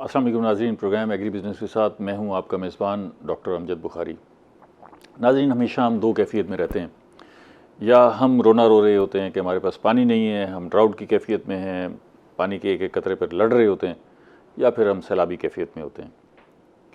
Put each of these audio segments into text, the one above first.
अस्सलाम वालेकुम नाज़रीन, प्रोग्राम एग्री बिज़नेस के साथ मैं हूं आपका मेज़बान डॉक्टर अमजद बुखारी। नाज़रीन, हमेशा हम दो कैफ़ियत में रहते हैं। या हम रोना रो रहे होते हैं कि हमारे पास पानी नहीं है, हम ड्राउट की कैफ़ियत में हैं, पानी के एक एक कतरे पर लड़ रहे होते हैं, या फिर हम सैलाबी कैफ़ियत में होते हैं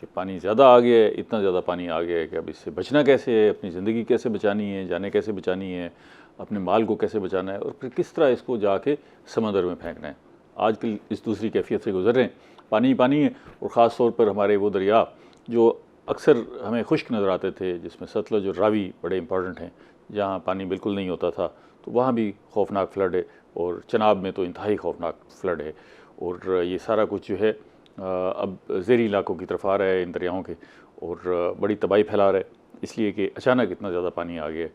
कि पानी ज़्यादा आ गया है, इतना ज़्यादा पानी आ गया है कि अब इससे बचना कैसे है, अपनी ज़िंदगी कैसे बचानी है, जाने कैसे बचानी है, अपने माल को कैसे बचाना है और फिर किस तरह इसको जाके समंदर में फेंकना है। आजकल इस दूसरी कैफियत से गुजर रहे हैं। पानी ही पानी है, और ख़ास तौर पर हमारे वो दरिया जो अक्सर हमें खुश्क नज़र आते थे, जिसमें सतलुज और रावी बड़े इंपॉर्टेंट हैं, जहाँ पानी बिल्कुल नहीं होता था, तो वहाँ भी खौफनाक फ्लड है, और चनाब में तो इंतहाई खौफनाक फ्लड है। और ये सारा कुछ जो है अब ज़ेरी इलाकों की तरफ आ रहा है इन दरियाओं के, और बड़ी तबाही फैला रहा है, इसलिए कि अचानक इतना ज़्यादा पानी आ गया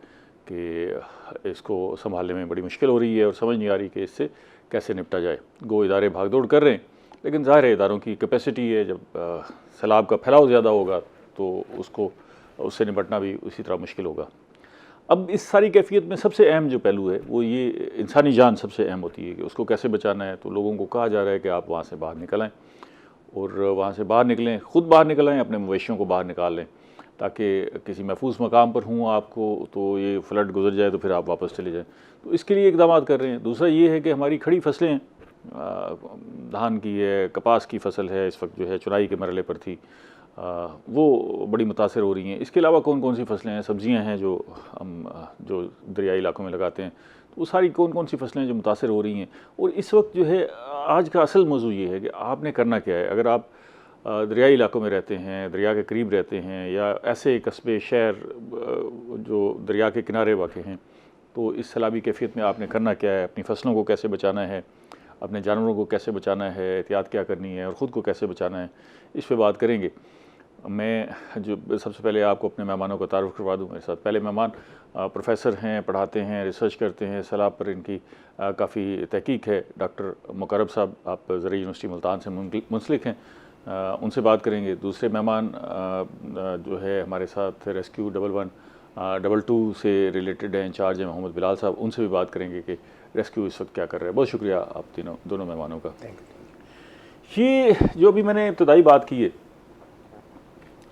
कि इसको संभालने में बड़ी मुश्किल हो रही है और समझ नहीं आ रही कि इससे कैसे निपटा जाए। गो इदारे भागदौड़ कर रहे हैं, लेकिन ज़ाहिर है इदारों की कैपेसिटी है, जब सैलाब का फैलाव ज़्यादा होगा तो उससे निपटना भी उसी तरह मुश्किल होगा। अब इस सारी कैफियत में सबसे अहम जो पहलू है वो ये इंसानी जान सबसे अहम होती है कि उसको कैसे बचाना है। तो लोगों को कहा जा रहा है कि आप वहाँ से बाहर निकल आएँ, और वहाँ से बाहर निकलें, ख़ुद बाहर निकल आएँ, अपने मवेशियों को बाहर निकाल लें, ताकि किसी महफूज मकाम पर हूँ आपको, तो ये फ्लड गुजर जाए तो फिर आप वापस चले जाएँ। तो इसके लिए इकदाम कर रहे हैं। दूसरा ये है कि हमारी खड़ी फसलें हैं, धान की है, कपास की फसल है, इस वक्त जो है चुराई के मरहले पर थी, वो बड़ी मुतासर हो रही हैं। इसके अलावा कौन कौन सी फसलें हैं, सब्जियां हैं जो हम जो दरियाई इलाकों में लगाते हैं, तो वो सारी कौन कौन सी फसलें जो मुतासर हो रही हैं। और इस वक्त जो है आज का असल मौजू ये है कि आपने करना क्या है। अगर आप दरियाई इलाकों में रहते हैं, दरिया के करीब रहते हैं, या ऐसे कस्बे शहर जो दरिया के किनारे वाक़ हैं, तो इस सैलाबी कैफियत में आपने करना क्या है, अपनी फसलों को कैसे बचाना है, अपने जानवरों को कैसे बचाना है, एहतियात क्या करनी है, और ख़ुद को कैसे बचाना है, इस पे बात करेंगे। मैं जो सबसे पहले आपको अपने मेहमानों का तारुफ़ करवा दूँ। मेरे साथ पहले मेहमान प्रोफेसर हैं, पढ़ाते हैं, रिसर्च करते हैं, सैलाब पर इनकी काफ़ी तहकीक है। डॉक्टर मुकर्रब साहब, आप ज़राई यूनिवर्सिटी मुल्तान से मुंसलिक हैं, उनसे बात करेंगे। दूसरे मेहमान जो है हमारे साथ रेस्क्यू 1112 से रिलेटेड हैं, इंचार्ज हैं मोहम्मद बिलाल साहब, उनसे भी बात करेंगे कि रेस्क्यू इस वक्त क्या कर रहे हैं। बहुत शुक्रिया आप दोनों मेहमानों का। ये जो अभी मैंने इब्तदाई बात की है,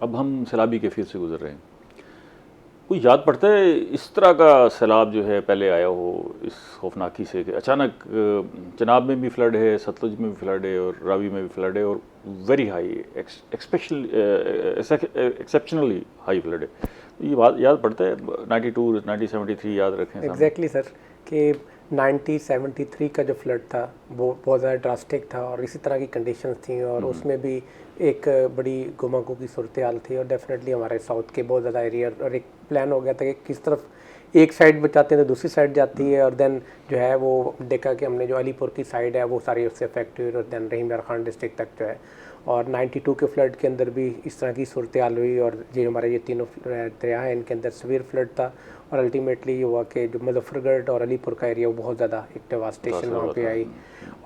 अब हम सैलाबी कैफियत से गुजर रहे हैं। कोई याद पड़ता है इस तरह का सैलाब जो है पहले आया हो, इस खौफनाकी से कि अचानक चनाब में भी फ्लड है, सतलुज में भी फ्लड है, और रावी में भी फ्लड है, और very high exceptionally high flood है। तो ये बात याद पड़ता है 92 1973 याद रखें। एग्जैक्टली सर, कि 1973 का जो फ्लड था वो बहुत ज़्यादा ड्रास्टिक था, और इसी तरह की कंडीशंस थी, और उसमें भी एक बड़ी गुमागो की सूरत हाल थी, और डेफिनेटली हमारे साउथ के बहुत ज़्यादा एरिया, और एक प्लान हो गया था कि किस तरफ एक साइड बचाते हैं तो दूसरी साइड जाती है, और देन जो है वो देखा कि हमने जो अलीपुर की साइड है वो सारी उससे अफेक्ट हुई, और देन रहीम यार खान डिस्ट्रिक्ट तक जो है। और 92 के फ्लड के अंदर भी इस तरह की सूरत हाल हुई, और जो हमारे ये तीनों दरिया हैं इनके अंदर सवीर फ्लड था, और अल्टीमेटली ये हुआ कि जो मुजफ्फरगढ़ और अलीपुर का एरिया वो बहुत ज़्यादा एक डेवास्टेशन वहाँ पे आई।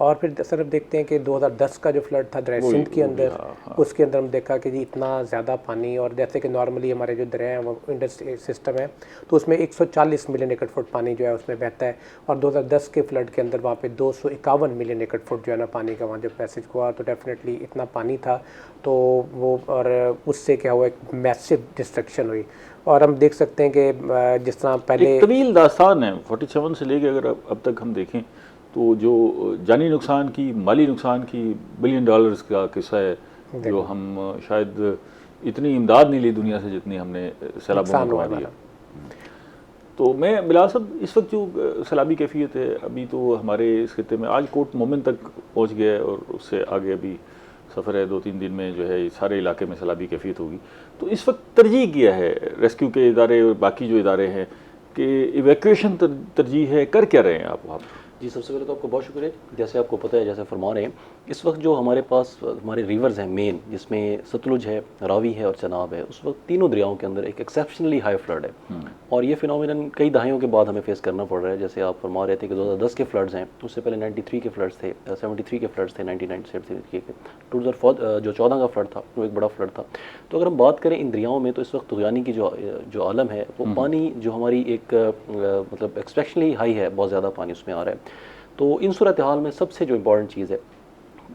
और फिर सर अब देखते हैं कि 2010 का जो फ्लड था दरिया सिंध के अंदर, उसके अंदर हम देखा कि जी इतना ज़्यादा पानी, और जैसे कि नॉर्मली हमारे जो दरिया हैं वो इंडस्ट्री सिस्टम है, तो उसमें 140 मिलियन एकड़ फुट पानी जो है उसमें बहता है, और 2010 के फ्लड के अंदर वहाँ पे 251 मिलियन एकड़ फुट जो है ना पानी का वहाँ जब पैसेज हुआ, तो डेफिनेटली इतना पानी था, तो वो और उससे क्या हुआ, एक मैसिव डिस्ट्रक्शन हुई। और हम देख सकते हैं कि जिस तरह पहले एक तवील दास्तान है 47 से लेके अगर अब तक हम देखें तो जो जानी नुकसान की, माली नुकसान की, $बिलियन का किस्सा है, जो हम शायद इतनी इमदाद नहीं ली दुनिया से जितनी हमने सैलाबों में कमा लिया। तो मैं बिलाल साहब, इस वक्त जो सैलाबी कैफियत है, अभी तो हमारे इस खित्ते में आज कोट मोमिन तक पहुँच गया है, और उससे आगे अभी सफ़र है, 2-3 दिन में जो है सारे इलाके में सैलाबी कैफियत होगी। तो इस वक्त तरजीह किया है रेस्क्यू के इदारे और बाकी जो इदारे हैं कि इवैक्यूएशन तरजीह है, कर क्या रहे हैं आप वहाँ पर? जी, सबसे पहले तो आपको बहुत शुक्रिया। जैसे आपको पता है, जैसे फरमा रहे हैं, इस वक्त जो हमारे पास हमारे रिवर्स हैं मेन, जिसमें सतलुज है, रावी है और चनाब है, उस वक्त तीनों दरियाओं के अंदर एक एक्सेप्शनली हाई फ्लड है, और ये फिनोमिनन कई दहाइयों के बाद हमें फेस करना पड़ रहा है। जैसे आप फरमा रहे थे कि 2010 के फ्लड्स हैं, उससे पहले 93 के फ्लड्स थे, 73 के फ्लड्स थे, 1973 के 2004 जो 14 का फ्लड था वो एक बड़ा फ्लड था। तो अगर हम बात करें इन दरियाओं में, तो इस वक्त तुग़यानी की जो आलम है, वो पानी जो हमारी एक मतलब एक्सपेक्शनली हाई है, बहुत ज़्यादा पानी उसमें आ रहा है। तो इन सूरत हाल में सबसे जो इम्पॉर्टेंट चीज़ है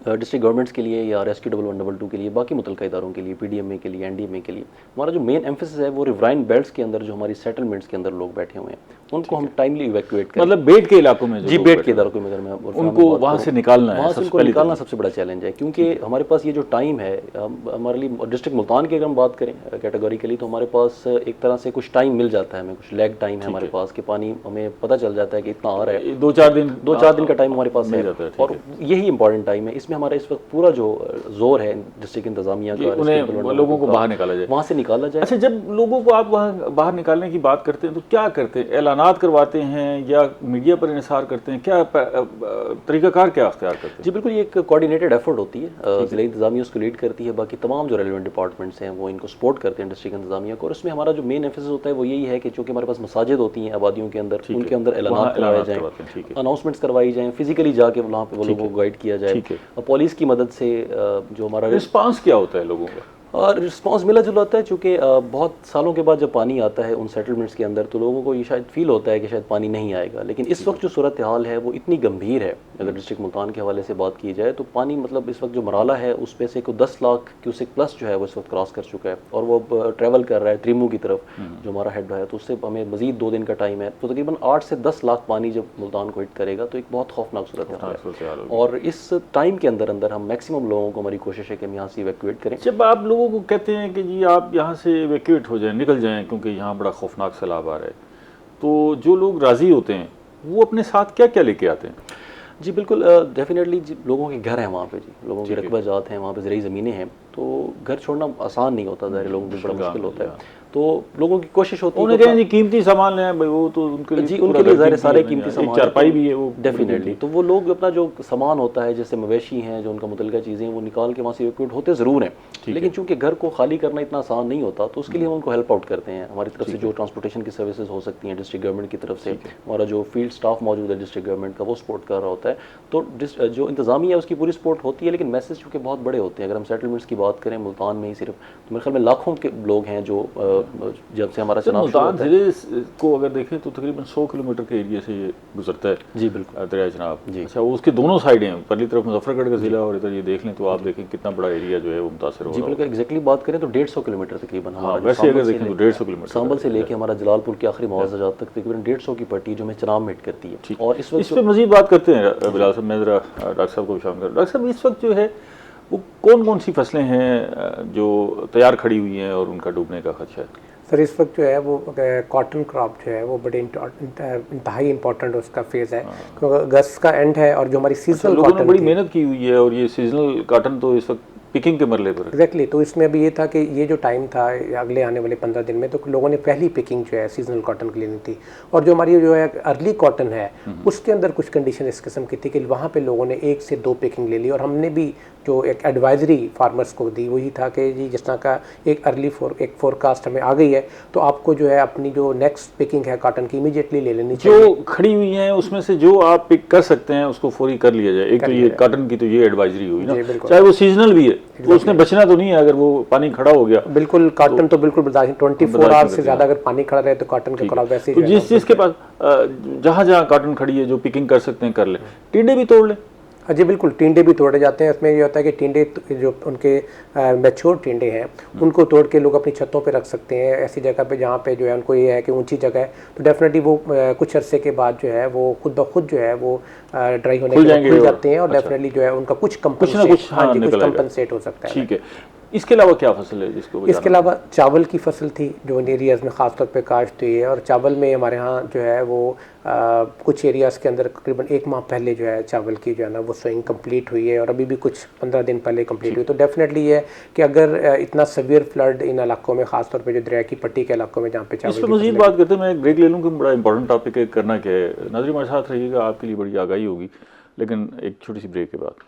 डिस्ट्रिक्ट गवर्नमेंट्स के लिए या रेस्क्यू 1112 के लिए, बाकी मुतलका इदारों के लिए, पीडीएमए के लिए, एनडीएमए के लिए, हमारा जो मेन एम्फेसिस है वो रिवराइन बेल्ट्स के अंदर जो हमारी सेटलमेंट्स के अंदर लोग बैठे हुए हैं उनको हम टाइमली इवैक्यूएट करें। मतलब बेड के इलाकों में जी, बेड के इदारों में अगर मैं उनको वहाँ से निकालना है, वहाँ से उनको निकालना सबसे बड़ा चैलेंज है, क्योंकि हमारे पास ये जो टाइम है हमारे लिए, डिस्ट्रिक्ट मुल्तान की अगर हम बात करें कैटेगोरिकली, तो हमारे पास एक तरह से कुछ टाइम मिल जाता है हमें, कुछ लैग टाइम है हमारे पास कि पानी हमें पता चल जाता है कि इतना आ रहा है, 2-4 दिन का टाइम हमारे पास है, और यही इंपॉर्टेंट टाइम है। इसमें हमारा इस वक्त पूरा जो जोर है डिस्ट्रिक्ट इंतजामिया का, उन्हें लोगों को बाहर निकाला जाए, वहाँ से निकाला जाए। अच्छा, जब लोगों को आप वहाँ बाहर निकालने की बात करते हैं तो क्या करते हैं? ऐलानात करवाते हैं या मीडिया पर इंसार करते हैं? क्या तरीकाकार क्या अख्तियार करते हैं? जी बिल्कुल, ये एक कोऑर्डिनेटेड एफर्ट होती है, ज़िला इंतजामिया उसको लीड करती है, बाकी तमाम जो रेलिवेंट डिपार्टमेंट्स हैं वो इनको सपोर्ट करते हैं डिस्ट्रिक्ट इंतजामिया को। और उसमें हमारा जो मेन एम्फेसिस होता है वो यही है कि चूँकि हमारे पास मसाजिद होती हैं आबादियों के अंदर, उनके अंदर ऐलानात करवाए जाएँ, अनाउंसमेंट्स करवाई जाएँ, फिजिकली जाके वहाँ पे वो लोगों को गाइड किया जाए, और पुलिस की मदद से जो हमारा रिस्पांस क्या होता है लोगों का? और रिस्पांस मिला जुला होता है, चूँकि बहुत सालों के बाद जब पानी आता है उन सेटलमेंट्स के अंदर तो लोगों को ये शायद फील होता है कि शायद पानी नहीं आएगा, लेकिन इस वक्त जो सूरत हाल है वो इतनी गंभीर है। अगर डिस्ट्रिक्ट मुल्तान के हवाले से बात की जाए तो पानी मतलब इस वक्त जो मराला है उस पे से 10 लाख क्यूसेक प्लस जो है वो इस वक्त क्रॉस कर चुका है, और वो ट्रैवल कर रहा है त्रिमू की तरफ जो हमारा हेड है, तो उससे हमें मजीद 2 दिन का टाइम है, तो तकरीबन 8 से 10 लाख पानी जब मुल्तान को हिट करेगा तो एक बहुत खौफनाक सूरत हाल है। और इस टाइम के अंदर अंदर हम मैक्सिमम लोगों को, हमारी कोशिश है कि हम यहाँ से इवैक्यूएट करें। जब आप लोगों को कहते हैं कि जी आप यहाँ से इवैक्यूएट हो जाएं, निकल जाएं क्योंकि यहाँ बड़ा खौफनाक सैलाब आ रहा है, तो जो लोग राज़ी होते हैं वो अपने साथ क्या क्या लेके आते हैं? जी बिल्कुल, डेफिनेटली लोगों के घर हैं वहाँ पे, जी लोगों के रकबा जात हैं वहाँ पे, ज़रूरी ज़मीनें हैं, तो घर छोड़ना आसान नहीं होता, ज़ाहिर लोगों को बड़ा मुश्किल होता है, तो लोगों की कोशिश होती है उन्हें कहें जी कीमती सामान ले भाई, वो तो उनके लिए, जी उनके लिए ज़ाहिर सारे कीमती सामान, चारपाई भी है वो डेफिनेटली, तो वो लोग अपना जो सामान होता है जैसे मवेशी हैं, जो उनका मुतल्लिका चीज़ें हैं, वो निकाल के वहाँ से इवैक्यूएट होते ज़रूर हैं, लेकिन चूंकि घर को खाली करना इतना आसान नहीं होता तो उसके लिए हम उनको हेल्प आउट करते हैं। हमारी तरफ से जो ट्रांसपोर्टेशन की सर्विसेज हो सकती हैं डिस्ट्रिक्ट गवर्नमेंट की तरफ से, हमारा जो फील्ड स्टाफ मौजूद है डिस्ट्रिक्ट गवर्नमेंट का वो सपोर्ट कर रहा होता है, तो जो इंतजामिया है उसकी पूरी सपोर्ट होती है, लेकिन मैसेज चूँकि बहुत बड़े होते हैं। अगर हम सेटलमेंट्स की बात करें मुल्तान में ही सिर्फ, तो मेरे ख्याल में लाखों के लोग हैं जो जब से हमारा चुनाव मुल्तान ज़िले को अगर देखें तो तकरीबन 100 किलोमीटर के एरिया से ये गुजरता है। जी बिल्कुल, दरिया चनाब जी। अच्छा, वो उसके दोनों साइड हैं, पहली तरफ मुजफ्फरगढ़ का ज़िला और इधर ये देख लें तो आप देखें कितना बड़ा एरिया जो है वो मुतासर हो रहा है। जी बिल्कुल, एग्जैक्टली बात करें तो 150 किलोमीटर तकरीबन हमारा, वैसे अगर देखें तो 150 किलोमीटर सांबल से लेके हमारा जलालपुर के आखिरी मुआवजा तक तकरीबन 150 की पट्टी जो हमें चनाब में हिट करती है। और इस पर मजीद बात करते हैं बिलाल साहब, मैं ज़रा डॉक्टर साहब को भी शामिल कर। डॉक्टर साहब, इस वक्त जो है वो कौन कौन सी फसलें हैं जो तैयार खड़ी हुई हैं और उनका डूबने का खदशा है? सर इस वक्त जो है वो कॉटन क्रॉप जो है वो बड़े इंतहाई इंपॉर्टेंट उसका फेज़ है, क्योंकि अगस्त का एंड है और जो हमारी सीजनल लोगों ने बड़ी मेहनत की हुई है और ये सीजनल कॉटन तो इस वक्त पिकिंग के मरले पर एग्जैक्टली, तो इसमें अभी ये था कि ये जो टाइम था अगले आने वाले 15 दिन में, तो लोगों ने पहली पिकिंग जो है सीजनल कॉटन की लेनी थी, और जो हमारी जो है अर्ली कॉटन है उसके अंदर कुछ कंडीशन इस किस्म की थी कि वहाँ पे लोगों ने 1 से 2 पिकिंग ले ली, और हमने भी जो एक एडवाइजरी फार्मर्स को दी वही था कि जी जिस तरह का एक एक फोरकास्ट हमें आ गई है, तो आपको जो है अपनी जो नेक्स्ट पिकिंग है कॉटन की इमीडिएटली ले लेनी चाहिए। जो खड़ी हुई हैं उसमें से जो आप पिक कर सकते हैं उसको फौरी कर लिया जाए। एक तो ये कॉटन की तो ये एडवाइजरी हुई ना, चाहे वो सीजनल भी है तो उसने बचना तो नहीं है अगर वो पानी खड़ा हो गया। बिल्कुल, कॉटन तो बिल्कुल बर्दाश्त 24 आवर्स से ज़्यादा अगर पानी खड़ा रहे तो कॉटन के क्रॉप वैसे ही, तो जिस जिसके पास जहाँ जहाँ कॉटन खड़ी है जो पिकिंग कर सकते हैं कर ले, टिंडे भी तोड़ ले। जी बिल्कुल, टिंडे भी तोड़े जाते हैं। इसमें ये होता है कि टिंडे जो उनके मैच्योर टिंडे हैं उनको तोड़ के लोग अपनी छतों पे रख सकते हैं, ऐसी जगह पे जहाँ पे जो है उनको ये है कि ऊंची जगह है, तो डेफिनेटली वो कुछ अरसे के बाद जो है वो खुद ब खुद जो है वो ड्राई होने के खुल जाते हैं, और डेफिनेटली जो है उनका कुछ कंपनसेट हो सकता है। ठीक है, इसके अलावा क्या फसल है जिसको? इसके अलावा चावल की फसल थी जो इन एरियाज़ में ख़ास तौर पे काश्त हुई है, और चावल में हमारे यहाँ जो है वो कुछ एरियाज़ के अंदर तकरीबन 1 माह पहले जो है चावल की जो है ना वो सोइंग कंप्लीट हुई है, और अभी भी कुछ 15 दिन पहले कंप्लीट हुई। तो डेफिनेटली ये है कि अगर इतना सवियर फ्लड इन इलाकों में, ख़ास तौर पे जो दरिया की पट्टी के इलाकों में जहाँ पे चावल, इस पर मज़ीद बात करते हैं। मैं एक ब्रेक ले लूँ कि बड़ा इंपॉर्टेंट टॉपिक है, करना क्या है। नाज़रीन हमारे साथ रहिएगा, आपके लिए बड़ी आगाही होगी, लेकिन एक छोटी सी ब्रेक के बाद।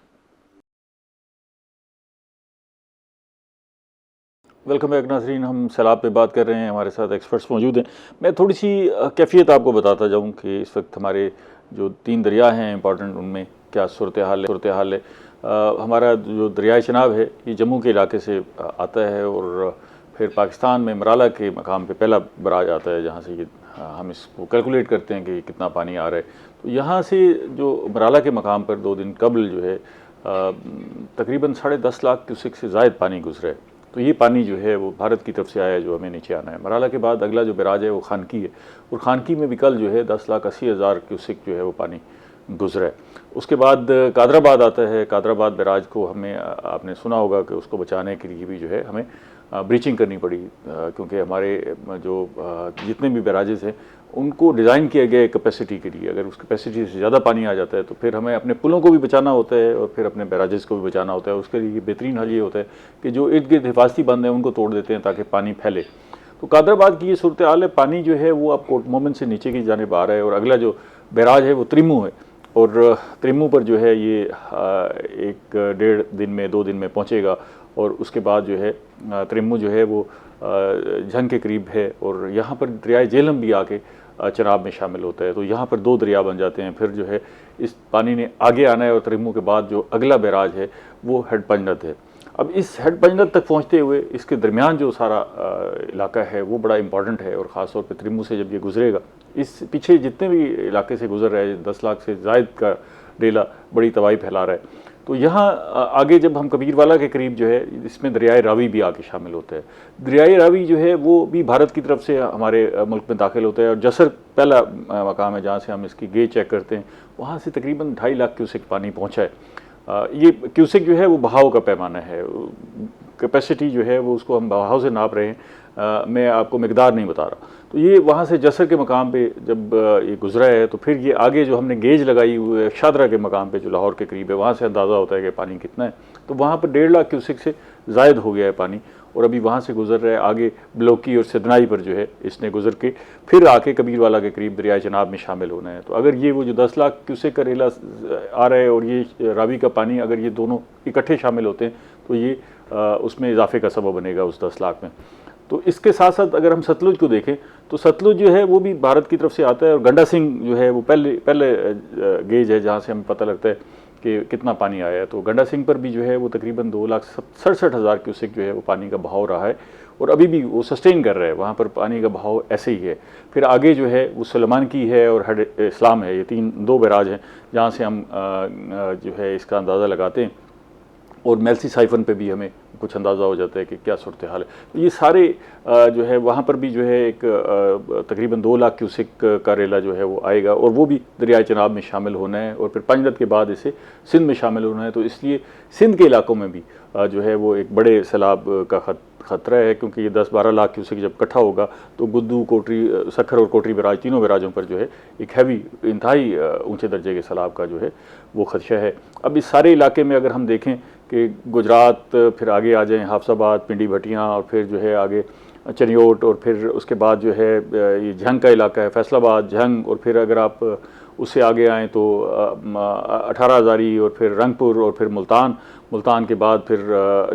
वेलकम बैक नाज़रीन, हम सैलाब पे बात कर रहे हैं, हमारे साथ एक्सपर्ट्स मौजूद हैं। मैं थोड़ी सी कैफियत आपको बताता जाऊं कि इस वक्त हमारे जो 3 दरिया हैं इंपॉर्टेंट, उनमें क्या सूरत हाल है। हमारा जो दरियाए चनाब है ये जम्मू के इलाके से आता है, और फिर पाकिस्तान में मराला के मकाम पे पहला बराज आता है, जहाँ से ये हम इसको कैलकुलेट करते हैं कि कितना पानी आ रहा है। तो यहाँ से जो मराला के मकाम पर 2 दिन कबल जो है तकरीबन 10.5 लाख क्यूसेक से ज़ायद पानी गुजरा है। तो ये पानी जो है वो भारत की तरफ से आया है जो हमें नीचे आना है। मराला के बाद अगला जो बैराज है वो खानकी है, और खानकी में भी कल जो है 10,80,000 क्यूसेक जो है वो पानी गुजरा है। उसके बाद कादराबाद आता है। कादराबाद बैराज को हमें, आपने सुना होगा कि उसको बचाने के लिए भी जो है हमें ब्रीचिंग करनी पड़ी, क्योंकि हमारे जो जितने भी बैराजेस हैं उनको डिज़ाइन किया गया है कैपेसिटी के लिए। अगर उस कैपेसिटी से ज़्यादा पानी आ जाता है तो फिर हमें अपने पुलों को भी बचाना होता है और फिर अपने बैराजेस को भी बचाना होता है। उसके लिए बेहतरीन हल ये होता है कि जो इर्द गिर्द हिफाजती बंद हैं उनको तोड़ देते हैं ताकि पानी फैले। तो कादराबाद की ये सूरत हाल है, पानी जो है वो अब कोट मोमिन से नीचे की जानिब आ रहा है, और अगला जो बैराज है वो त्रिमू है, और त्रिमू पर जो है ये 1-1.5 दिन में 2 दिन में पहुँचेगा, और उसके बाद जो है त्रिमू जो है वो झंग के करीब है, और यहाँ पर दरियाए झेलम भी आके चनाब में शामिल होता है। तो यहाँ पर 2 दरिया बन जाते हैं। फिर जो है इस पानी ने आगे आना है, और त्रिमू के बाद जो अगला बैराज है वो हेड पंजनत है। अब इस हेड पंजनत तक पहुँचते हुए इसके दरमियान जो सारा इलाका है वो बड़ा इंपॉर्टेंट है, और ख़ास तौर पर त्रिमू से जब ये गुजरेगा, इस पीछे जितने भी इलाके से गुजर रहा है 10 लाख से ज़ायद का डेला बड़ी तबाही फैला रहा है। तो यहाँ आगे जब हम कबीरवाला के करीब जो है इसमें दरियाए रावी भी आके शामिल होता है। दरियाए रावी जो है वो भी भारत की तरफ से हमारे मुल्क में दाखिल होता है, और जसर पहला मकाम है जहाँ से हम इसकी गेज चेक करते हैं। वहाँ से तकरीबन 2.5 लाख क्यूसेक पानी पहुँचा है। ये क्यूसेक जो है वो बहाव का पैमाना है, कैपेसिटी जो है वो उसको हम बहाव से नाप रहे हैं, मैं आपको मिकदार नहीं बता रहा। तो ये वहाँ से जसर के मकाम पे जब ये गुजरा है तो फिर ये आगे जो हमने गेज लगाई हुई है शादरा के मकाम पे जो लाहौर के करीब है, वहाँ से अंदाज़ा होता है कि पानी कितना है। तो वहाँ पर 1.5 लाख क्यूसेक से ज़ायद हो गया है पानी, और अभी वहाँ से गुजर रहा है आगे ब्लौकी और सिदनाई पर जो है इसने गुजर के फिर आके कबीरवाला के करीब दरियाए जनाब में शामिल होना है। तो अगर ये वो जो 10 लाख क्यूसेक का रेला आ रहा है और ये रावी का पानी, अगर ये दोनों इकट्ठे शामिल होते हैं तो ये उसमें इजाफे का सबब बनेगा उस 10 लाख में। तो इसके साथ साथ अगर हम सतलुज को देखें तो सतलुज जो है वो भी भारत की तरफ से आता है, और गंडा सिंह जो है वो पहले गेज है जहाँ से हमें पता लगता है कि कितना पानी आया है। तो गंडा सिंह पर भी जो है वो तकरीबन 2,67,000 क्यूसेक जो है वो पानी का बहाव रहा है, और अभी भी वो सस्टेन कर रहा है, वहाँ पर पानी का बहाव ऐसे ही है। फिर आगे जो है वो सलमान की है और हेड इस्लाम है, ये 2 बैराज हैं जहाँ से हम जो है इसका अंदाज़ा लगाते हैं, और मेलसी साइफन पे भी हमें कुछ अंदाज़ा हो जाता है कि क्या सूरत हाल है। तो ये सारे जो है वहाँ पर भी जो है एक तकरीबन 2 लाख क्यूसेक का रेला जो है वो आएगा, और वो भी दरियाए चनाब में शामिल होना है, और फिर पंजनत के बाद इसे सिंध में शामिल होना है। तो इसलिए सिंध के इलाकों में भी जो है वो एक बड़े सैलाब का ख़तरा है, क्योंकि ये 10-12 लाख क्यूसेक जब इकट्ठा होगा तो गुद्दू, कोटरी, सखर और कोटरी बैराज, तीनों बैराजों पर जो है एक हैवी इंतहाई ऊँचे दर्जे के सैलाब का जो है वो खदशा है। अब इस सारे इलाके में अगर हम देखें कि गुजरात, फिर आगे आ जाएँ हाफसाबाद, पिंडी भटियाँ, और फिर जो है आगे चनियोट, और फिर उसके बाद जो है ये झंग का इलाका है, फैसलाबाद, झंग, और फिर अगर आप उससे आगे आएँ तो 18 हज़ारी, और फिर रंगपुर, और फिर मुल्तान के बाद फिर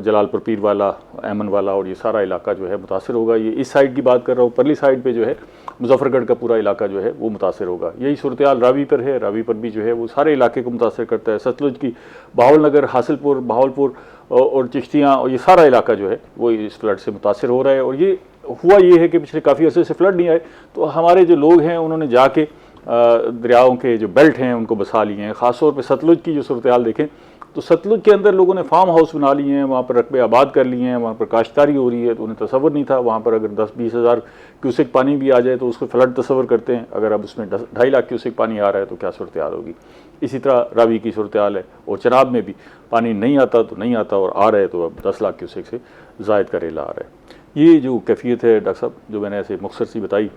जलालपुर पीरवाला, ऐमनवाला, और ये सारा इलाका जो है मुतासर होगा। ये इस साइड की बात कर रहा हूँ, परली साइड पे जो है मुजफ्फरगढ़ का पूरा इलाका जो है वो मुतासर होगा। यही सूरत हाल रावी पर है, रावी पर भी जो है वो सारे इलाके को मुतासर करता है। सतलुज की बहावलनगर, हासिलपुर, बहावलपुर और चिश्तियाँ, और ये सारा इलाका जो है वो इस फ्लड से मुतासर हो रहा है। और ये हुआ ये है कि पिछले काफ़ी अर्से से फ्लड नहीं आए, तो हमारे जो लोग हैं उन्होंने जाके दरियाओं के जो बेल्ट हैं उनको बसा लिए हैं। ख़ास तौर पे सतलुज की जो सूरत हाल देखें तो सतलुज के अंदर लोगों ने फार्म हाउस बना लिए हैं, वहाँ पर रकबे आबाद कर लिए हैं, वहाँ पर काश्तकारी हो रही है। तो उन्हें तसव्वुर नहीं था वहाँ पर अगर 10-20 हज़ार क्यूसेक पानी भी आ जाए तो उसको फ्लड तसव्वुर करते हैं। अगर अब उसमें 2.5 लाख क्यूसेक पानी आ रहा है तो क्या सूरत हाल होगी। इसी तरह रावी की सूरत हाल है, और चनाब में भी पानी नहीं आता तो नहीं आता, और आ रहा है तो अब 10 लाख क्यूसेक से ज़ायद का रेला आ रहा है। ये जो कैफियत है डॉक्टर साहब जो मैंने ऐसे मुख्तसर सी बताई।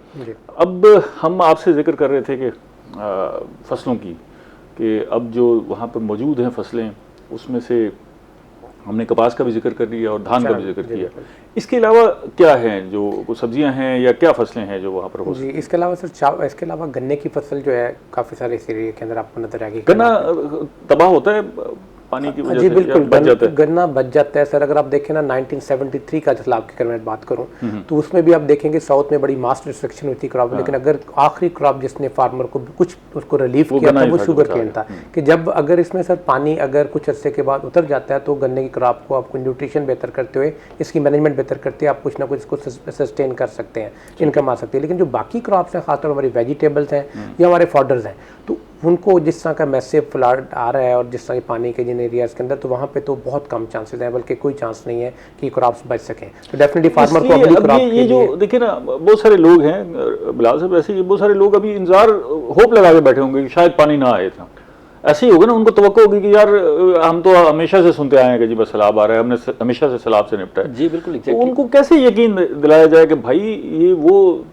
अब हम आपसे जिक्र कर रहे थे कि फसलों की, कि अब जो वहाँ पर मौजूद हैं फसलें उसमें से हमने कपास का भी जिक्र कर लिया और धान का भी जिक्र किया। इसके अलावा क्या हैं जो कुछ सब्जियां हैं या क्या फसलें हैं जो वहाँ पर हो? जी, इसके अलावा सर इसके अलावा गन्ने की फसल जो है काफ़ी सारे इस एरिया के अंदर आपको नजर आएगी। गन्ना तबाह होता है पानी की वजह जी से? बिल्कुल, बच जाता है? गन्ना बच जाता है सर। अगर आप देखें ना 1973 का सैलाब की अगर मैं बात करूं तो उसमें भी आप देखेंगे साउथ में बड़ी मास डिस्ट्रक्शन हुई थी क्रॉप, लेकिन अगर आखिरी क्रॉप जिसने फार्मर को कुछ उसको रिलीफ किया था वो शुगर केन था। कि जब अगर इसमें सर पानी अगर कुछ अर्से के बाद उतर जाता है तो गन्ने की क्रॉप को आपको न्यूट्रिशन बेहतर करते हुए, इसकी मैनेजमेंट बेहतर करते हुए आप कुछ ना कुछ इसको सस्टेन कर सकते हैं, इनकम आ सकती है। लेकिन जो बाकी क्रॉप्स हैं, खासतौर पर हमारी वेजिटेबल्स हैं या हमारे फॉडर्स हैं, तो उनको जिस तरह का मैसिव फ्लड आ रहा है और जिस तरह के पानी के जिन एरियाज़ के अंदर, तो वहाँ पे तो बहुत कम चांसेस हैं, बल्कि कोई चांस नहीं है कि क्रॉप्स बच सकें। तो डेफिनेटली फार्मर को अगली क्रॉप ये जो देखिए ना, बहुत सारे लोग हैं बिलाल साहब, ऐसे बहुत सारे लोग अभी इंतजार होप लगा के बैठे होंगे कि शायद पानी ना आए था। ऐसे ही होगा ना, उनको तवक्को होगी कि यार हम तो हमेशा से सुनते आए हैं कि जी बस सैलाब आ रहा है, हमने हमेशा से सैलाब से निपटा है। जी बिल्कुल, तो उनको कैसे यकीन दिलाया जाए कि भाई ये वो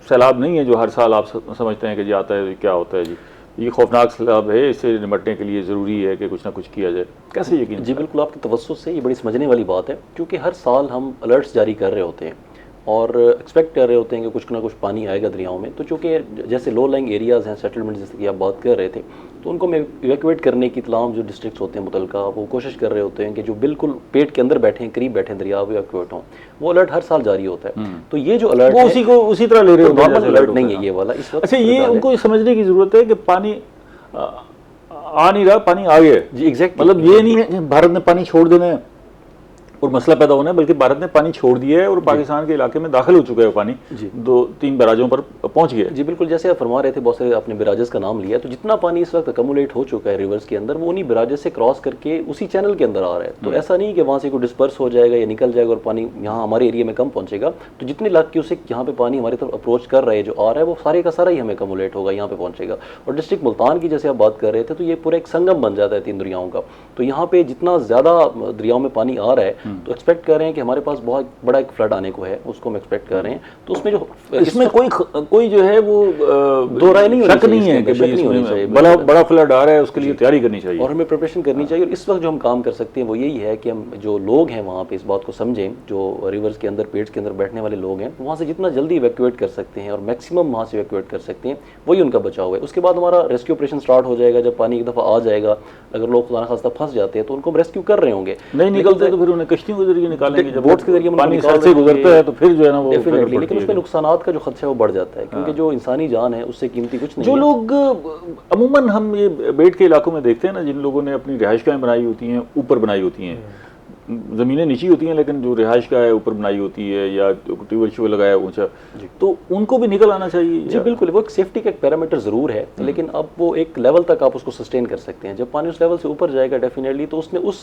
सैलाब नहीं है जो हर साल आप समझते हैं कि जी आता है, क्या होता है जी, ये खौफनाक सैलाब है, इससे निपटने के लिए ज़रूरी है कि कुछ ना कुछ किया जाए। कैसे यकीन? जी बिल्कुल, आपके तवज्जुह से ये बड़ी समझने वाली बात है, क्योंकि हर साल हम अलर्ट्स जारी कर रहे होते हैं और एक्सपेक्ट कर रहे होते हैं कि कुछ ना कुछ पानी आएगा दरियाओं में। तो चूँकि जैसे लो लाइंग एरियाज़ हैं, सेटलमेंट जैसे कि आप बात कर रहे थे, तो उनको इवैक्यूएट करने की तमाम जो डिस्ट्रिक्ट्स होते हैं मुतलका, वो कोशिश कर रहे होते हैं कि जो बिल्कुल पेट के अंदर बैठे हैं, करीब बैठे हैं दरिया, वो इवैक्यूएट हों। वो अलर्ट हर साल जारी होता है। तो ये जो अलर्ट वो उसी तरह ले रहे हो, नॉर्मल अलर्ट नहीं है ये वाला इस वक्त। अच्छा, ये उनको समझने की ज़रूरत है कि पानी आ नहीं रहा, पानी आ गया जी एग्जैक्ट, मतलब ये नहीं है भारत ने पानी छोड़ देना है और मसला पैदा होना है, बल्कि भारत ने पानी छोड़ दिया है और पाकिस्तान के इलाके में दाखिल हो चुका है पानी, 2-3 बैराजों पर पहुंच गया। जी बिल्कुल, जैसे आप फरमा रहे थे, बहुत सारे आपने बैराजेस का नाम लिया, तो जितना पानी इस वक्त अकमुलेट हो चुका है रिवर्स के अंदर, वो उन्हीं बैराजेस से क्रॉस करके उसी चैनल के अंदर आ रहा है। तो ऐसा नहीं कि वहाँ से कोई डिस्पर्स हो जाएगा या निकल जाएगा और पानी यहाँ हमारे एरिया में कम पहुँचेगा। तो जितने लाख क्यूसेक यहाँ पे पानी हमारी तरफ अप्रोच कर रहा है, जो आ रहा है, वो सारे का सारा ही हमें अकमुलेट होगा, यहाँ पे पहुँचेगा। और डिस्ट्रिक्ट मुल्तान की जैसे आप बात कर रहे थे, तो ये पूरा एक संगम बन जाता है 3 दरियाओं का। तो यहाँ पे जितना ज़्यादा दरियाओं में पानी आ रहा है, तो एक्सपेक्ट कर रहे हैं कि हमारे पास बहुत बड़ा एक फ्लड आने को है, उसको हम एक्सपेक्ट कर रहे हैं। तो उसमें जो इसमें कोई जो है वो दो राय नहीं शक नहीं है कि बड़ा फ्लड आ रहा है, उसके लिए तैयारी करनी चाहिए और हमें प्रिपरेशन करनी चाहिए। और इस वक्त जो हम काम कर सकते हैं वो यही है कि हम जो लोग हैं वहाँ पे इस बात को समझें, जो रिवर्स के अंदर, पेट्स के अंदर बैठने वाले लोग हैं, वहाँ से जितना जल्दी इवैक्यूएट कर सकते हैं और मैक्सिमम वहाँ से इवैक्यूएट कर सकते हैं, वही उनका बचाव है। उसके बाद हमारा रेस्क्यू ऑपरेशन स्टार्ट हो जाएगा। जब पानी एक दफ़ा आ जाएगा, अगर लोग खुदा खास्ता फंस जाते हैं तो उनको हम रेस्क्यू कर रहे होंगे, नहीं निकलते तो फिर उन्हें कश्तियों के जरिए निकालेंगे, जब बोट्स के जरिए पानी सर से गुजरता है तो फिर जो है ना वो डेफिनेटली, लेकिन उसमें नुकसानात का जो खदशा है वो बढ़ जाता है, क्योंकि जो इंसानी जान है उससे कीमती कुछ नहीं जो है। लोग अमूमन हम ये बेट के इलाकों में देखते हैं ना, जिन लोगों ने अपनी रिहाइशगाहें बनाई होती हैं, ऊपर बनाई होती हैं, ज़मीनें नीची होती हैं, लेकिन जो रिहाइश का है ऊपर बनाई होती है या ट्यूबवेल शुबल लगाया ऊंचा, तो उनको भी निकल आना चाहिए। जी बिल्कुल, वो एक सेफ्टी का एक पैरामीटर ज़रूर है, लेकिन अब वो एक लेवल तक आप उसको सस्टेन कर सकते हैं। जब पानी उस लेवल से ऊपर जाएगा डेफिनेटली, तो उसने उस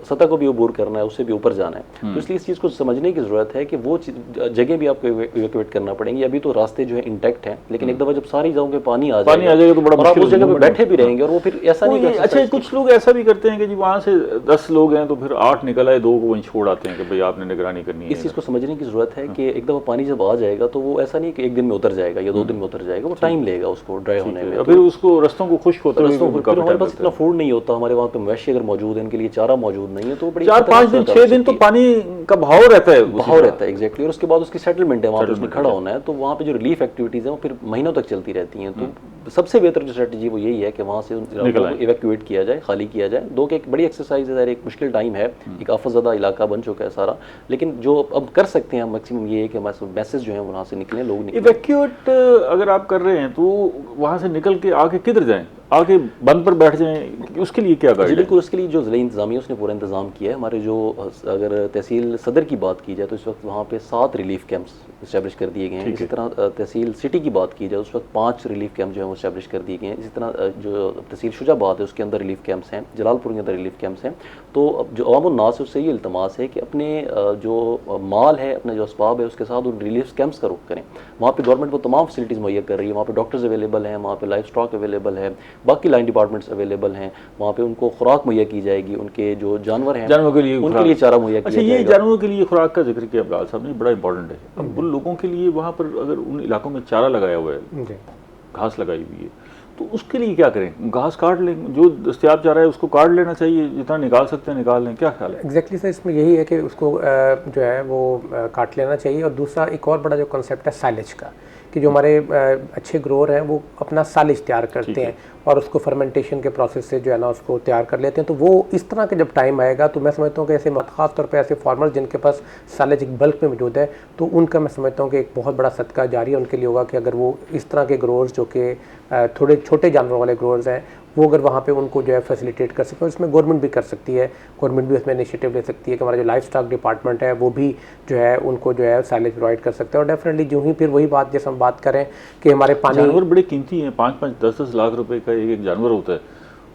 सतह को भी अबूर करना है, उससे भी ऊपर जाना है। तो इसलिए इस चीज़ को समझने की ज़रूरत है कि वो जगह भी आपको इवैक्यूएट करना पड़ेंगी। अभी तो रास्ते जो है इंटैक्ट हैं, लेकिन एक दफ़ा जब सारी जगहों पे पानी आ जाएगा तो बड़ा मुश्किल, उस जगह पे बैठे भी रहेंगे और वो फिर ऐसा नहीं। अच्छा, कुछ लोग ऐसा भी करते हैं कि जी वहाँ से 10 लोग हैं तो फिर 8 निकल आए, 2 को वहीं छोड़ आते हैं कि भाई आपने निगरानी करनी है। इस चीज़ को समझने की ज़रूरत है कि एक दफ़ा पानी जब आ जाएगा तो वो ऐसा नहीं कि एक दिन में उतर जाएगा या 2 दिन में उतर जाएगा, वो टाइम लेगा उसको ड्राई होने में। फिर उसको रस्तों को खुश्क होते हुए, हमारे पास इतना फूड नहीं होता, हमारे वहाँ पे मवेशी अगर मौजूद है, इनके लिए चारा मौजूद नहीं है, तो बड़ी 4-5 दिन 6 दिन तो पानी का बहाव रहता है, एग्जैक्टली। और उसके बाद उसकी सेटलमेंट है, वहाँ पे उसने खड़ा होना है, तो वहाँ पे जो रिलीफ एक्टिविटीज़ हैं वो फिर महीनों तक चलती रहती हैं। तो सबसे बेहतर जो स्ट्रेटजी वो यही है कि वहाँ से इवैक्यूएट किया जाए, खाली किया जाए। 2 की एक बड़ी एक्सरसाइज है, एक मुश्किल टाइम है, एक आफतज़दा इलाका बन चुका है सारा, लेकिन जो अब कर सकते हैं हम मैक्सिमम ये है कि हमारे मैसेज जो है वहाँ से निकलें, लोग निकलें। इवैक्यूएट अगर आप कर रहे हैं तो वहाँ से निकल के आगे किधर जाएं, आगे बंद पर बैठ जाएं, उसके लिए क्या करें? जी बिल्कुल, उसके लिए जो ज़िला इंतज़ामिया उसने पूरा इंतज़ाम किया है। हमारे जो अगर तहसील सदर की बात की जाए तो इस वक्त वहाँ पे 7 रिलीफ कैंप्स इस्टेब्लिश कर दिए गए हैं। इसी तरह तहसील सिटी की बात की जाए उस वक्त 5 रिलीफ कैंप जो है वो इस्टेब्लिश कर दिए गए हैं। इसी तरह जो तहसील शुजाबाद है उसके अंदर रिलीफ कैंप्स हैं, जलालपुर के अंदर रिलीफ कैंप्स हैं। तो अब जो अवामुन्नास उससे ये इल्तमास है कि अपने जो माल है, अपने जो असबाब है, उसके साथ उन रिलीफ कैंप्स का रुख करें। वहाँ पे गवर्नमेंट वो तमाम फैसिलिटीज़ मुहैया कर रही है। वहाँ पे डॉक्टर्स अवेलेबल हैं, वहाँ पे लाइफ स्टॉक अवेलेबल है, बाकी लाइन डिपार्टमेंट्स अवेलेबल हैं। वहाँ पे उनको खुराक मुहैया की जाएगी, उनके जो जानवर हैं जानवरों के लिए उनके लिए चारा मुहैया किया जाएगा। ये जानवरों के लिए खुराक का जिक्र किया बिलाल साहब ने, बड़ा इंपॉर्टेंट है। अब उन लोगों के लिए वहाँ पर अगर उन इलाकों में चारा लगाया हुआ है, घास लगाई हुई है, तो उसके लिए क्या करें? घास काट लें, जो दस्तयाब चारा है उसको काट लेना चाहिए, जितना निकाल सकते हैं निकाल लें। क्या ख्याल है? एग्जैक्टली सर, इसमें यही है कि उसको जो है वो काट लेना चाहिए। और दूसरा एक और बड़ा जो कॉन्सेप्ट है साइलेज का, कि जो हमारे अच्छे ग्रोअर हैं वो अपना साइलेज तैयार करते हैं और उसको फर्मेंटेशन के प्रोसेस से जो है ना उसको तैयार कर लेते हैं। तो वो इस तरह के जब टाइम आएगा तो मैं समझता हूँ कि ऐसे ख़ास तौर पे ऐसे फार्मर्स जिनके पास साइलेज एक बल्क में मौजूद है, तो उनका मैं समझता हूँ कि एक बहुत बड़ा सदका जारी है उनके लिए होगा कि अगर वो इस तरह के ग्रोअर्स जो कि थोड़े छोटे जानवरों वाले ग्रोअर्स हैं वो अगर वहाँ पे उनको जो है फैसिलिटेट कर सके, और इसमें गवर्नमेंट भी कर सकती है, गवर्नमेंट भी उसमें इनिशिएटिव ले सकती है कि हमारा जो लाइफ स्टॉक डिपार्टमेंट है वो भी जो है उनको जो है साइलेज प्रोवाइड कर सकता है। और डेफिनेटली जो ही फिर वही बात जैसे हम बात करें कि हमारे पानी, जानवर बड़े कीमती हैं, 5-5, 10-10 लाख रुपए का एक जानवर होता है,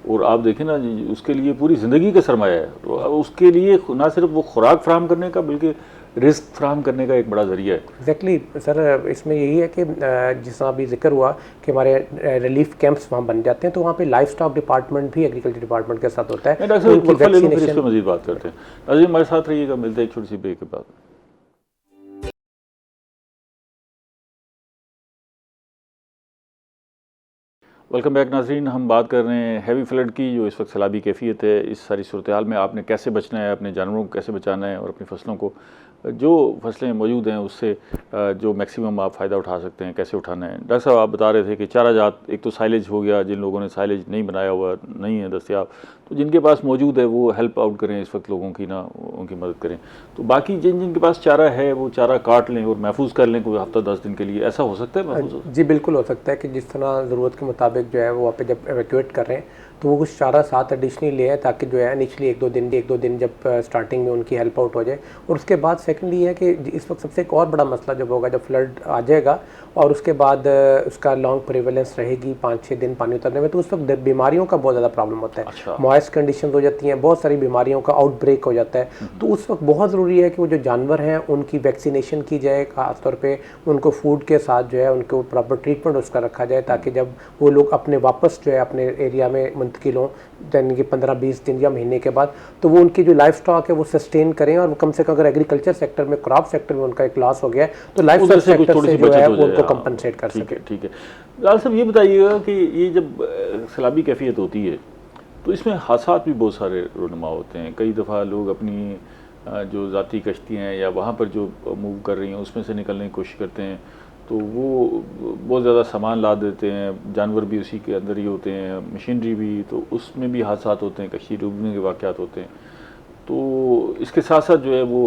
और आप देखें ना उसके लिए पूरी ज़िंदगी का सरमाया है। तो उसके लिए ना सिर्फ वो खुराक फराहम करने का बल्कि रिस्क फराहम करने का एक बड़ा जरिया है। एग्जैक्टली सर, इसमें यही है कि जिस तरह अभी जिक्र हुआ कि हमारे रिलीफ कैंप्स वहाँ बन जाते हैं, तो वहाँ पे लाइफ स्टॉक डिपार्टमेंट भी एग्रीकल्चर डिपार्टमेंट के साथ होता है। डॉक्टर साहब वक्फा ले लूं, फिर इस पर मजीद बात करते हैं। नाज़रीन हमारे साथ रहिएगा, मिलते हैं एक छोटी सी ब्रेक के बाद। वेलकम बैक नाजरीन, हम बात कर रहे हैं हैवी फ्लड की, जो इस वक्त सैलाबी कैफियत है। इस सारी सूरत हाल में आपने कैसे बचना है, अपने जानवरों को कैसे बचाना है, और अपनी फसलों को, जो फसलें मौजूद हैं उससे जो मैक्सिमम आप फ़ायदा उठा सकते हैं, कैसे उठाना है। डॉक्टर साहब आप बता रहे थे कि चारा जात, एक तो साइलेज हो गया, जिन लोगों ने साइलेज नहीं बनाया हुआ, नहीं है दस्तियाब, तो जिनके पास मौजूद है वो हेल्प आउट करें इस वक्त लोगों की, ना उनकी मदद करें। तो बाकी जिनके पास चारा है वो चारा काट लें और महफूज कर लें कोई हफ्ता 10 दिन के लिए, ऐसा हो सकता है महफूज? जी बिल्कुल हो सकता है कि जिस तरह ज़रूरत के मुताबिक जो है वो वहाँ पे जब एवेक्यूएट कर रहे हैं तो वो कुछ चारा साथ एडिशनली ले आए, ताकि जो है इनिशली एक दो दिन जब स्टार्टिंग में उनकी हेल्प आउट हो जाए। और उसके बाद सेकेंडली है कि इस वक्त सबसे एक और बड़ा मसला जब होगा, जब फ्लड आ जाएगा और उसके बाद उसका लॉन्ग प्रिवेलेंस रहेगी 5-6 दिन पानी उतरने में, तो उस वक्त बीमारियों का बहुत ज़्यादा प्रॉब्लम होता है। अच्छा। मॉइस्ट कंडीशन हो जाती हैं, बहुत सारी बीमारियों का आउटब्रेक हो जाता है। तो उस वक्त बहुत ज़रूरी है कि वो जो जानवर हैं उनकी वैक्सीनेशन की जाए, खासतौर पर उनको फूड के साथ जो है उनको प्रॉपर ट्रीटमेंट उसका रखा जाए, ताकि जब वो लोग अपने वापस जो है अपने एरिया में मुंतकिल हों, यानी कि 15-20 दिन या महीने के बाद, तो वो उनकी जो लाइफ स्टॉक है वो सस्टेन करें। और कम से कम अगर एग्रीकल्चर सेक्टर में, क्रॉप सेक्टर में उनका एक लॉस हो गया है तो लाइफ स्टॉक सेक्टर से जो है वो उनको कंपनसेट कर सके। ठीक है। लाल साहब ये बताइएगा कि ये जब सैलाबी कैफियत होती है तो इसमें हादसात भी बहुत सारे रुनुमा होते हैं। कई दफ़ा लोग अपनी जो ज़ाती कश्तियाँ हैं या वहाँ पर जो मूव कर रही हैं उसमें से निकलने की कोशिश करते हैं, तो वो बहुत ज़्यादा सामान ला देते हैं, जानवर भी उसी के अंदर ही होते हैं, मशीनरी भी, तो उसमें भी हादसात होते हैं, कश्ती डूबने के वाक़यात होते हैं। तो इसके साथ साथ जो है वो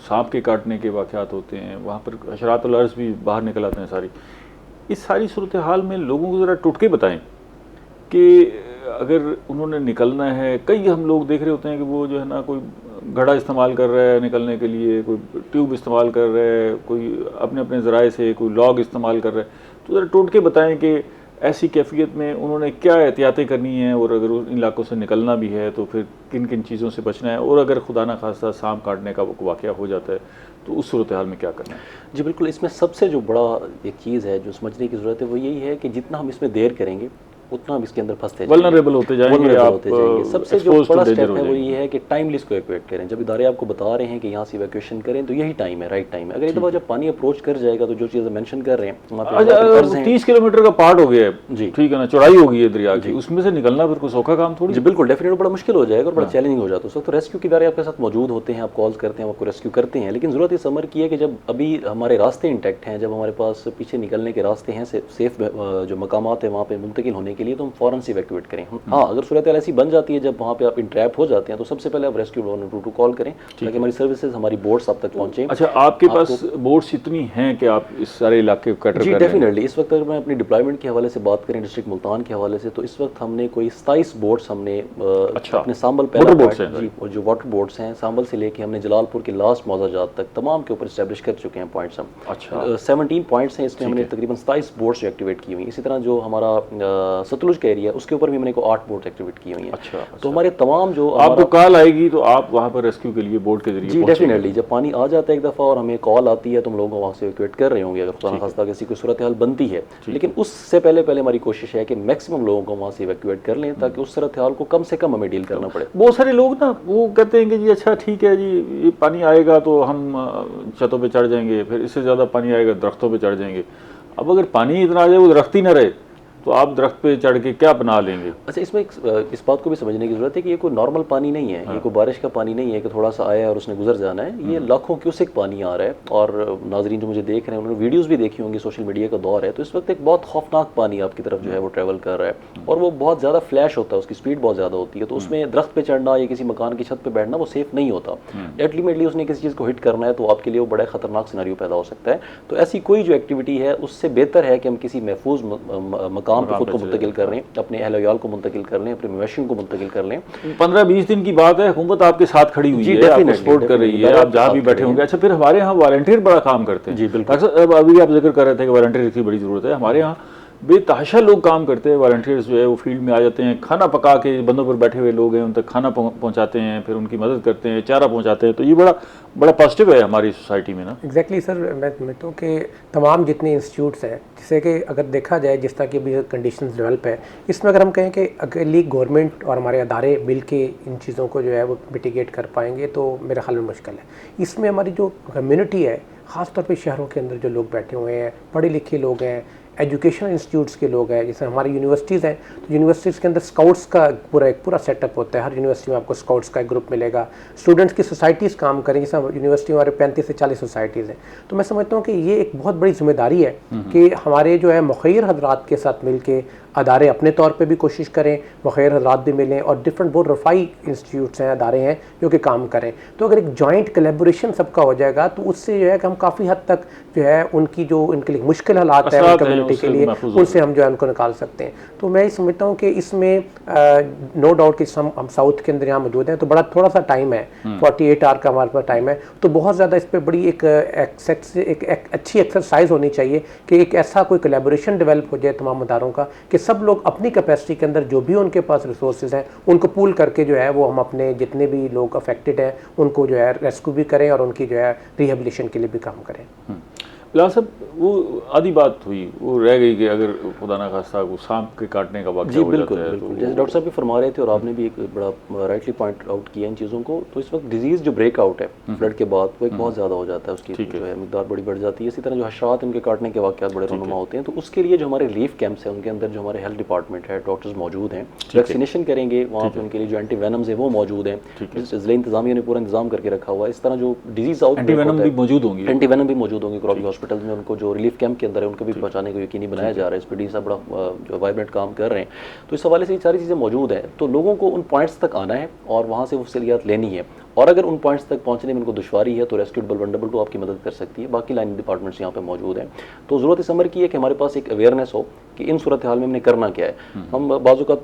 सांप के काटने के वाक़यात होते हैं, वहाँ पर हशरातुल अर्ज़ भी बाहर निकल आते हैं सारी। इस सारी सूरत हाल में लोगों को ज़रा टुटके बताएं कि अगर उन्होंने निकलना है, कई हम लोग देख रहे होते हैं कि वो जो है ना कोई घड़ा इस्तेमाल कर रहा है निकलने के लिए, कोई ट्यूब इस्तेमाल कर रहा है, कोई अपने अपने ज़राए से कोई लॉग इस्तेमाल कर रहा है। तो ज़रा टोटके बताएं कि ऐसी कैफियत में उन्होंने क्या एहतियातें करनी है, और अगर उन इलाकों से निकलना भी है तो फिर किन किन चीज़ों से बचना है, और अगर खुदा ना खास्ता सांप काटने का वाक़या हो जाता है तो उस सूरत हाल में क्या करना है? जी बिल्कुल, इसमें सबसे जो बड़ा एक चीज़ है जो समझने की ज़रूरत है वो यही है कि जितना हम इसमें देर करेंगे उतना हम इसके अंदर फंसते जाएंगे, वल्नरेबल होते जाएंगे, आप सबसे जो बड़ा स्टेप है वो ये है कि टाइमली इसको इवैक्यूएट करें। जब इदारे आपको बता रहे हैं कि यहाँ से इवैक्यूएशन करें तो यही टाइम है, राइट टाइम है। अगर एक दफ़ा जब पानी अप्रोच कर जाएगा तो जो चीज़ें मेंशन कर रहे हैं, 30 किलोमीटर का पार्ट हो गया है जी, ठीक है ना, चौड़ाई हो गई है दरिया की, उसमें से निकलना फिर कोई सौखा काम थोड़ी। जी बिल्कुल, डेफिनेटली बड़ा मुश्किल हो जाएगा और बड़ा चैलेंजिंग हो जाता है। उस वक्त तो रेस्क्यू के इदारे आपके साथ मौजूद होते हैं, आप कॉल्स करते हैं, आपको रेस्क्यू करते हैं। लेकिन ज़रूरत इस अमर की है कि जब अभी हमारे रास्ते इंटैक्ट हैं, जब हमारे पास पीछे निकलने के रास्ते हैं, सेफ जो मकामात है वहाँ पे मुंतकिल होने के लिए, तो हम फ़ौरन से इवैक्यूएट करें। हाँ, अगर सूरत हाल ऐसी बन जाती है जब वहाँ पे आप इंट्रैप हो जाते हैं तो सबसे पहले आप रेस्क्यू 112 कॉल करें ताकि हमारी सर्विसेज, हमारी बोट्स आप तक पहुँचे। अच्छा, आपके पास बोट्स इतनी हैं कि आप इस सारे इलाके को कटर जी डेफिनेटली। इस वक्त अगर मैं अपनी डिप्लॉयमेंट के हवाले से बात करें डिस्ट्रिक्ट मुल्तान के हवाले से, तो इस वक्त हमने कोई 27 बोट्स हमने अपने सांबल जी और जो वाटर बोट्स हैं सांबल से लेके हमने जलालपुर के लास्ट मौजाजात तक तमाम के ऊपर इस्टेब्लिश कर चुके हैं पॉइंट्स हम। अच्छा, 17 पॉइंट्स हैं, इसमें हमने तकरीबन 27 बोट्स एक्टिवेट की हुई। इसी तरह जो हमारा सतलुज का एरिया उसके ऊपर भी हमने को 8 बोट्स एक्टिवेट की हुई हैं। अच्छा, तो हमारे तमाम जो आपको कॉल आएगी तो आप वहाँ पर रेस्क्यू के लिए बोट के जरिए? जी डेफिनेटली, जब पानी आ जाता है एक दफ़ा और हमें कॉल आती है तो हम लोगों को वहाँ से इवैक्यूएट कर रहे होंगे अगर खुदा न खास्ता किसी कोई सूरत हाल बनती है। लेकिन उससे पहले हमारी कोशिश है कि मैक्सिमम लोगों को वहाँ से इवैक्यूएट कर लें ताकि उस सूरत हाल को कम से कम हमें डील करना पड़े। बहुत सारे लोग ना वो कहते हैं कि जी अच्छा ठीक है जी, ये पानी आएगा तो हम छतों पर चढ़ जाएंगे, फिर इससे ज़्यादा पानी आएगा दरख्तों पर चढ़ जाएंगे। अब अगर पानी इतना आ जाए वो दरख्त ही ना रहे तो आप दरख्त पे चढ़ के क्या बना लेंगे? अच्छा, इसमें इस बात को भी समझने की ज़रूरत है कि ये कोई नॉर्मल पानी नहीं है। ये कोई बारिश का पानी नहीं है कि थोड़ा सा आया और उसने गुजर जाना है। ये लाखों क्यूसेक पानी आ रहा है और नाजरीन जो मुझे देख रहे हैं उन्होंने वीडियोस भी देखी होंगी, सोशल मीडिया का दौर है, तो इस वक्त एक बहुत खौफनाक पानी आपकी तरफ जो है वो ट्रैवल कर रहा है और वो बहुत ज़्यादा फ्लैश होता है, उसकी स्पीड बहुत ज़्यादा होती है। तो उसमें दरख्त पे चढ़ना या किसी मकान की छत पर बैठना वो सेफ नहीं होता। अल्टीमेटली उसने किसी चीज़ को हिट करना है तो आपके लिए वो बड़ा खतरनाक सिनेरियो पैदा हो सकता है। तो ऐसी कोई जो एक्टिविटी है उससे बेहतर है कि हम किसी महफूज मकाम मकाम पर खुद को मुंतकिल कर लें, अपने अहल वयाल को मुंतकिल कर लें, अपने मवेशियों को मुंतकिल कर लें। 15-20 दिन की बात है, हुकूमत आपके साथ खड़ी हुई है, आपको सपोर्ट कर रही है, आप जहाँ भी बैठे होंगे। अच्छा, फिर हमारे यहाँ वॉलंटियर बड़ा काम करते हैं। जी बिल्कुल। अब अभी आप जिक्र कर रहे थे कि वॉलंटियर की बड़ी ज़रूरत है। हमारे यहाँ बेतहाशा लोग काम करते हैं। वॉलंटियर्स जो है वो फील्ड में आ जाते हैं, खाना पका के बंदों पर बैठे हुए लोग हैं उन तक खाना पहुंचाते हैं, फिर उनकी मदद करते हैं, चारा पहुंचाते हैं। तो ये बड़ा पॉजिटिव है हमारी सोसाइटी में ना। एग्जैक्टली सर, मैं समझता हूँ कि तमाम जितने इंस्टीट्यूट्स हैं, जिससे कि अगर देखा जाए जिस तरह की अभी कंडीशंस डेवलप है, इसमें अगर हम कहें कि अकेली गवर्नमेंट और हमारे अदारे मिल के इन चीज़ों को जो है वो मिटिगेट कर पाएंगे तो मेरे ख्याल में मुश्किल है। इसमें हमारी जो कम्युनिटी है, ख़ासतौर पे शहरों के अंदर जो लोग बैठे हुए हैं, पढ़े लिखे लोग हैं, एजुकेशनल इंस्टीट्यूट्स के लोग हैं, जैसे हमारी यूनिवर्सिटीज़ हैं, तो यूनिवर्सिटीज़ के अंदर स्काउट्स का एक पूरा सेटअप होता है। हर यूनिवर्सिटी में आपको स्काउट्स का एक ग्रुप मिलेगा। स्टूडेंट्स की सोसाइटीज़ काम करें, जैसे यूनिवर्सिटी में हमारे 35 से 40 सोसाइटीज़ हैं। तो मैं समझता हूँ कि ये एक बहुत बड़ी जिम्मेदारी है कि हमारे जो है मुखैर हजरात के साथ मिल के अदारे अपने तौर पे भी कोशिश करें, मुखैर हजरात भी मिलें, और डिफरेंट बहुत रफ़ाई इंस्टीट्यूट्स हैं, अदारे हैं जो कि काम करें। तो अगर एक जॉइंट कोलैबोरेशन सबका हो जाएगा तो उससे जो है कि हम काफ़ी हद तक जो है उनकी जो उनके लिए मुश्किल हालात है कम्युनिटी के लिए, उनसे हम जो है उनको निकाल सकते हैं। तो मैं समझता हूँ कि इसमें नो डाउट कि हम साउथ के अंदर यहाँ मौजूद हैं तो बड़ा थोड़ा सा टाइम है, 48 आवर का हमारे पास टाइम है। तो बहुत ज़्यादा इस पर बड़ी एक अच्छी एक्सरसाइज होनी चाहिए कि एक ऐसा कोई कोलैबोरेशन डेवलप हो जाए तमाम अदारों का कि सब लोग अपनी कैपेसिटी के अंदर जो भी उनके पास रिसोर्सेज हैं उनको पूल करके जो है वो हम अपने जितने भी लोग अफेक्टेड हैं उनको जो है रेस्क्यू भी करें और उनकी जो है रिहेबिलिटेशन के लिए भी काम करें। बिलाल साहब, वो आधी बात हुई, वो रह गई कि अगर खुदा ना खास्ता को सांप के काटने का वाक़या हो जाता है। बिल्कुल, जैसे डॉक्टर साहब भी फरमा रहे थे और आपने भी एक बड़ा राइटली पॉइंट आउट किया इन चीज़ों को। तो इस वक्त डिजीज़ जो ब्रेकआउट है फ्लड के बाद वो एक बहुत ज़्यादा हो जाता है, उसकी जो है मिकदार बड़ी बढ़ जाती है। इसी तरह जो हशरात इनके काटने के वाक़यात बड़े रोनुमा होते हैं। तो उसके लिए जो हमारे रिलीफ कैंप्स हैं उनके अंदर जो हमारे हेल्थ डिपार्टमेंट है, डॉक्टर्स मौजूद हैं, वैक्सीनेशन करेंगे वहाँ पर उनके लिए जो एंटी वेनम्स है वो मौजूद हैं। ज़िला इंतज़ामिया ने पूरा इंतजाम करके रखा हुआ है। इस तरह जो डिजीज़ आउट एंटी वेनम भी मौजूद होंगी, एंटी वेनम भी मौजूद होंगे क्रॉपी हॉस्पिटल में। उनको जो रिलीफ कैंप के अंदर है उनको भी पहुंचाने को यकीनी बनाया जा रहा है। इस पर डी साहब बड़ा जो वाइब्रेंट काम कर रहे हैं। तो इस हवाले से ये सारी चीज़ें मौजूद हैं। तो लोगों को उन पॉइंट्स तक आना है और वहाँ से वो सहूलियात लेनी है। और अगर उन पॉइंट्स तक पहुंचने में उनको दुश्वारी है तो रेस्क्यूड वल्नरेबल टू आपकी मदद कर सकती है। बाकी लाइन डिपार्टमेंट्स यहाँ पे मौजूद हैं। तो ज़रूरत इस अमर की है कि हमारे पास एक अवेयरनेस हो कि इन सूरत हाल में हमने करना क्या है। हम बाज़ू का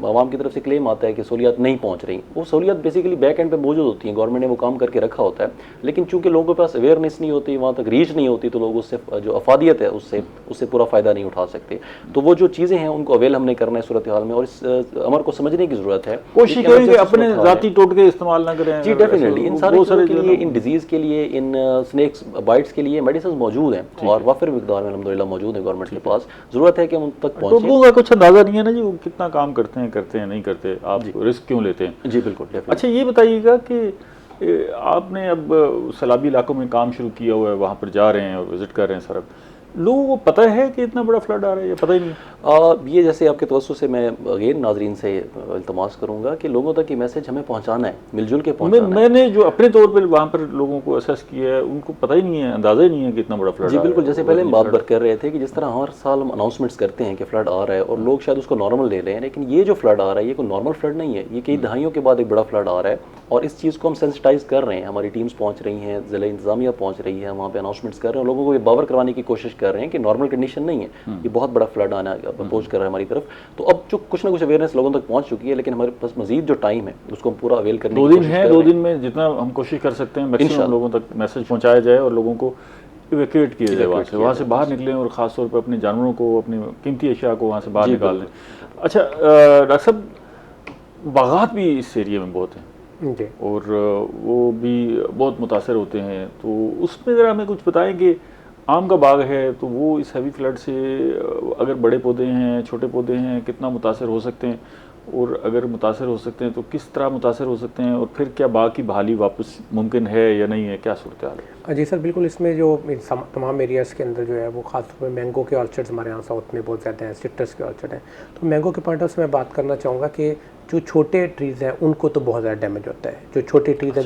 आवाम की तरफ से क्लेम आता है कि सहूलियात नहीं पहुँच रही। वो सहूलियात बेसिकली बैक एंड पे मौजूद होती हैं, गवर्नमेंट ने वो काम करके रखा होता है, लेकिन चूंकि लोगों के पास अवेयरनेस नहीं होती, वहाँ तक रीच नहीं होती, तो लोग उससे जो अफादियत है उससे पूरा फ़ायदा नहीं उठा सकते। तो वो जो चीज़ें हैं उनको अवेल हमने करना है सूरत हाल में, और इस अमर को समझने की ज़रूरत है। कोशिश करेंगे अपने ज़ाती टोटके इस्तेमाल ना करें। जी डेफिनेटली, इन सारे के लिए, इन डिजीज़ के लिए, इन स्नेक्स बाइट्स के लिए मेडिसिन मौजूद हैं और वाफिर मिकदार में अल्हम्दुलिल्लाह मौजूद है गवर्नमेंट के पास। ज़रूरत है कि हम उन तक पहुँचें। लोगों का कुछ अंदाज़ा नहीं है ना जी वो कितना काम करते हैं नहीं करते, आप रिस्क क्यों लेते हैं। जी बिल्कुल। अच्छा, ये बताइएगा कि आपने अब सैलाबी इलाकों में काम शुरू किया हुआ है, वहाँ पर जा रहे हैं और विज़िट कर रहे हैं सर, लोगों को पता है कि इतना बड़ा फ्लड आ रहा है या पता ही नहीं? ये जैसे आपके तवज्जो से मैं अगेन नाजरीन से इल्तमास करूँगा कि लोगों तक ये मैसेज हमें पहुँचाना है, मिलजुल के पहुँचाना है। मैंने जो अपने तौर पर वहाँ पर लोगों को असेस किया है उनको पता ही नहीं है, अंदाज़ा ही नहीं है कि इतना बड़ा फ्लड। जी बिल्कुल, जैसे पहले हम बात कर रहे थे कि जिस तरह हर साल हम अनाउंसमेंट्स करते हैं कि फ्लड आ रहा है और लोग शायद उसको नॉर्मल ले रहे हैं, लेकिन ये जो फ्लड आ रहा है ये कोई नॉर्मल फ्लड नहीं है। ये कई दहाइयों के बाद एक बड़ा फ्लड आ रहा है और इस चीज़ को हम सेंसिटाइज कर रहे हैं। हमारी टीम्स पहुँच रही हैं, ज़िला इंतज़ामिया पहुँच रही है, वहाँ पर अनाउंसमेंट्स कर रहे हैं, लोगों को ये बावर करवाने की कोशिश कर रहे हैं कि नॉर्मल कंडीशन नहीं है, ये बहुत बड़ा फ्लड आना अप्रोच कर रहा है हमारी तरफ। तो अब जो कुछ ना कुछ अवेयरनेस लोगों तक पहुंच चुकी है, लेकिन हमारे पास मजीद जो टाइम है उसको हम पूरा अवेल करने की कोशिश कर रहे हैं। 2 दिन में जितना हम कोशिश कर सकते हैं मैक्सिमम लोगों तक मैसेज पहुंचाया जाए और लोगों को इवैक्यूएट किया जाए, वहाँ से बाहर निकलें और ख़ास तौर पर अपने जानवरों को, अपनी कीमती अशिया को वहाँ से बाहर निकाल लें। अच्छा डॉक्टर साहब, बागात भी इस एरिया में बहुत हैं और वो भी बहुत मुतासर होते हैं, तो उसमें ज़रा हमें कुछ बताएं कि आम का बाग है तो वो इस हैवी फ्लड से अगर बड़े पौधे हैं, छोटे पौधे हैं, कितना मुतासर हो सकते हैं, और अगर मुतासर हो सकते हैं तो किस तरह मुतासर हो सकते हैं, और फिर क्या बाग की बहाली वापस मुमकिन है या नहीं है, क्या सूरत हाल है? जी सर, बिल्कुल। इसमें जो तमाम एरियाज़ के अंदर जो है वो खासतौर पर मैंगो के ऑर्चर्ड्स हमारे यहाँ साउथ में बहुत ज़्यादा हैं, सिट्रस के ऑर्चर्ड हैं। तो मैंगो के पॉइंट ऑफ से मैं बात करना चाहूँगा कि जो छोटे ट्रीज़ हैं उनको तो बहुत ज़्यादा डैमेज होता है। जो छोटे ट्रीज़ हैं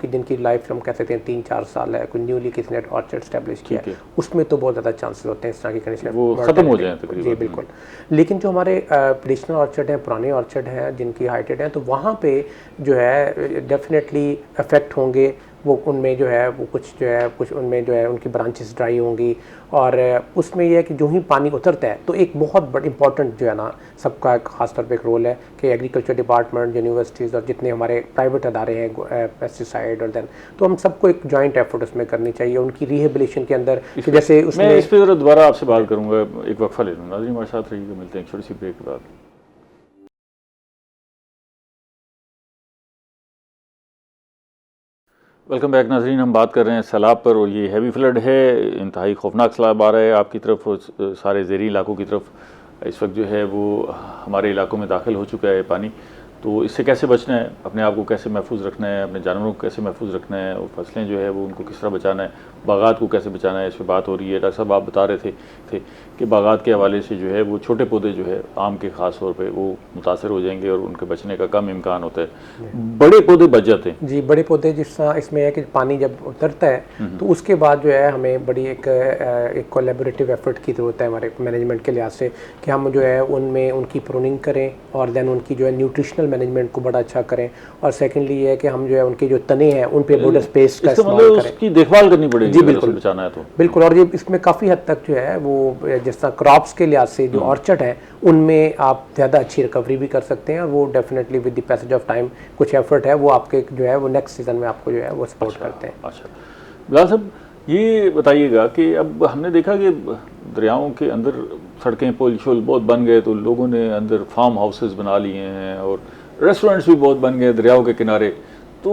जिनकी लाइफ हम कह सकते हैं 3-4 साल है, कोई न्यूली किसी ने ऑर्चर्ड स्टैब्लिश किया है, उसमें तो बहुत ज़्यादा चांसेस होते हैं इस तरह की कंडीशन वो ख़त्म हो जाए तकरीबन। जी बिल्कुल। लेकिन जो हमारे ट्रेडिशनल ऑर्चर्ड हैं, पुराने ऑर्चर्ड हैं जिनकी हाइटेड हैं, तो वहाँ पे जो है डेफिनेटली अफेक्ट होंगे। वो उनमें जो है वो कुछ उनमें जो है उनकी ब्रांचेस ड्राई होंगी, और उसमें यह है कि जो ही पानी उतरता है तो एक बहुत बड़ा इंपॉर्टेंट जो है ना सबका खास तौर पे एक रोल है कि एग्रीकल्चर डिपार्टमेंट, यूनिवर्सिटीज़ और जितने हमारे प्राइवेट अदारे हैं पेस्टिसाइड और देन, तो हम सबको एक जॉइंट एफर्ट उसमें करनी चाहिए उनकी रिहेबिलिटेशन के अंदर। तो जैसे उसमें मैं इस पर ज़रा दोबारा आपसे बात करूँगा, एक वक्फा ले लूँ। नाज़रीन हमारे साथ रहिएगा, मिलते हैं एक छोटी सी ब्रेक के बाद। वेलकम बैक नाज़रीन, हम बात कर रहे हैं सैलाब पर, और ये हैवी फ्लड है, इंतहाई खौफनाक सैलाब आ रहा है आपकी तरफ और सारे ज़ेरी इलाकों की तरफ। इस वक्त जो है वो हमारे इलाकों में दाखिल हो चुका है पानी। तो इससे कैसे बचना है, अपने आप को कैसे महफूज रखना है, अपने जानवरों को कैसे महफूज रखना है, और फसलें जो है वो उनको किस तरह बचाना है, बागात को कैसे बचाना है, इस पर बात हो रही है। डॉक्टर साहब आप बता रहे थे कि बागात के हवाले से जो है वो छोटे पौधे जो है आम के ख़ास तौर पे वो मुतासर हो जाएंगे और उनके बचने का कम इम्कान होता है, बड़े पौधे बच जाते हैं। जी, बड़े पौधे जिस तरह इसमें है कि पानी जब उतरता है तो उसके बाद जो है हमें बड़ी एक कोलैबोरेटिव एफर्ट की ज़रूरत है हमारे मैनेजमेंट के लिहाज से, कि हम जो है उनमें उनकी प्रूनिंग करें और देन उनकी जो है न्यूट्रिशनल मैनेजमेंट को बड़ा अच्छा करें, और सेकेंडली ये है कि हम जो है उनके जो तने हैं उन पे बॉर्डर स्पेस का इस्तेमाल करें। उसकी देखभाल करनी पड़ेगी। जी बिल्कुल, बचाना है तो बिल्कुल। और ये इसमें काफ़ी हद तक जो है वो जिस तरह क्रॉप्स के लिहाज से जो ऑर्चर्ड है उनमें आप ज़्यादा अच्छी रिकवरी भी कर सकते हैं, और वो definitely with the passage of time कुछ एफर्ट है वो आपके जो है वो नेक्स्ट सीजन में आपको जो है वो सपोर्ट करते हैं। अच्छा बिलाल साहब, ये बताइएगा कि अब हमने देखा कि दरियाओं के अंदर सड़कें पुल शुल बहुत बन गए, तो लोगों ने अंदर फार्म हाउसेस बना लिए हैं और रेस्टोरेंट्स भी बहुत बन गए दरियाओं के किनारे। तो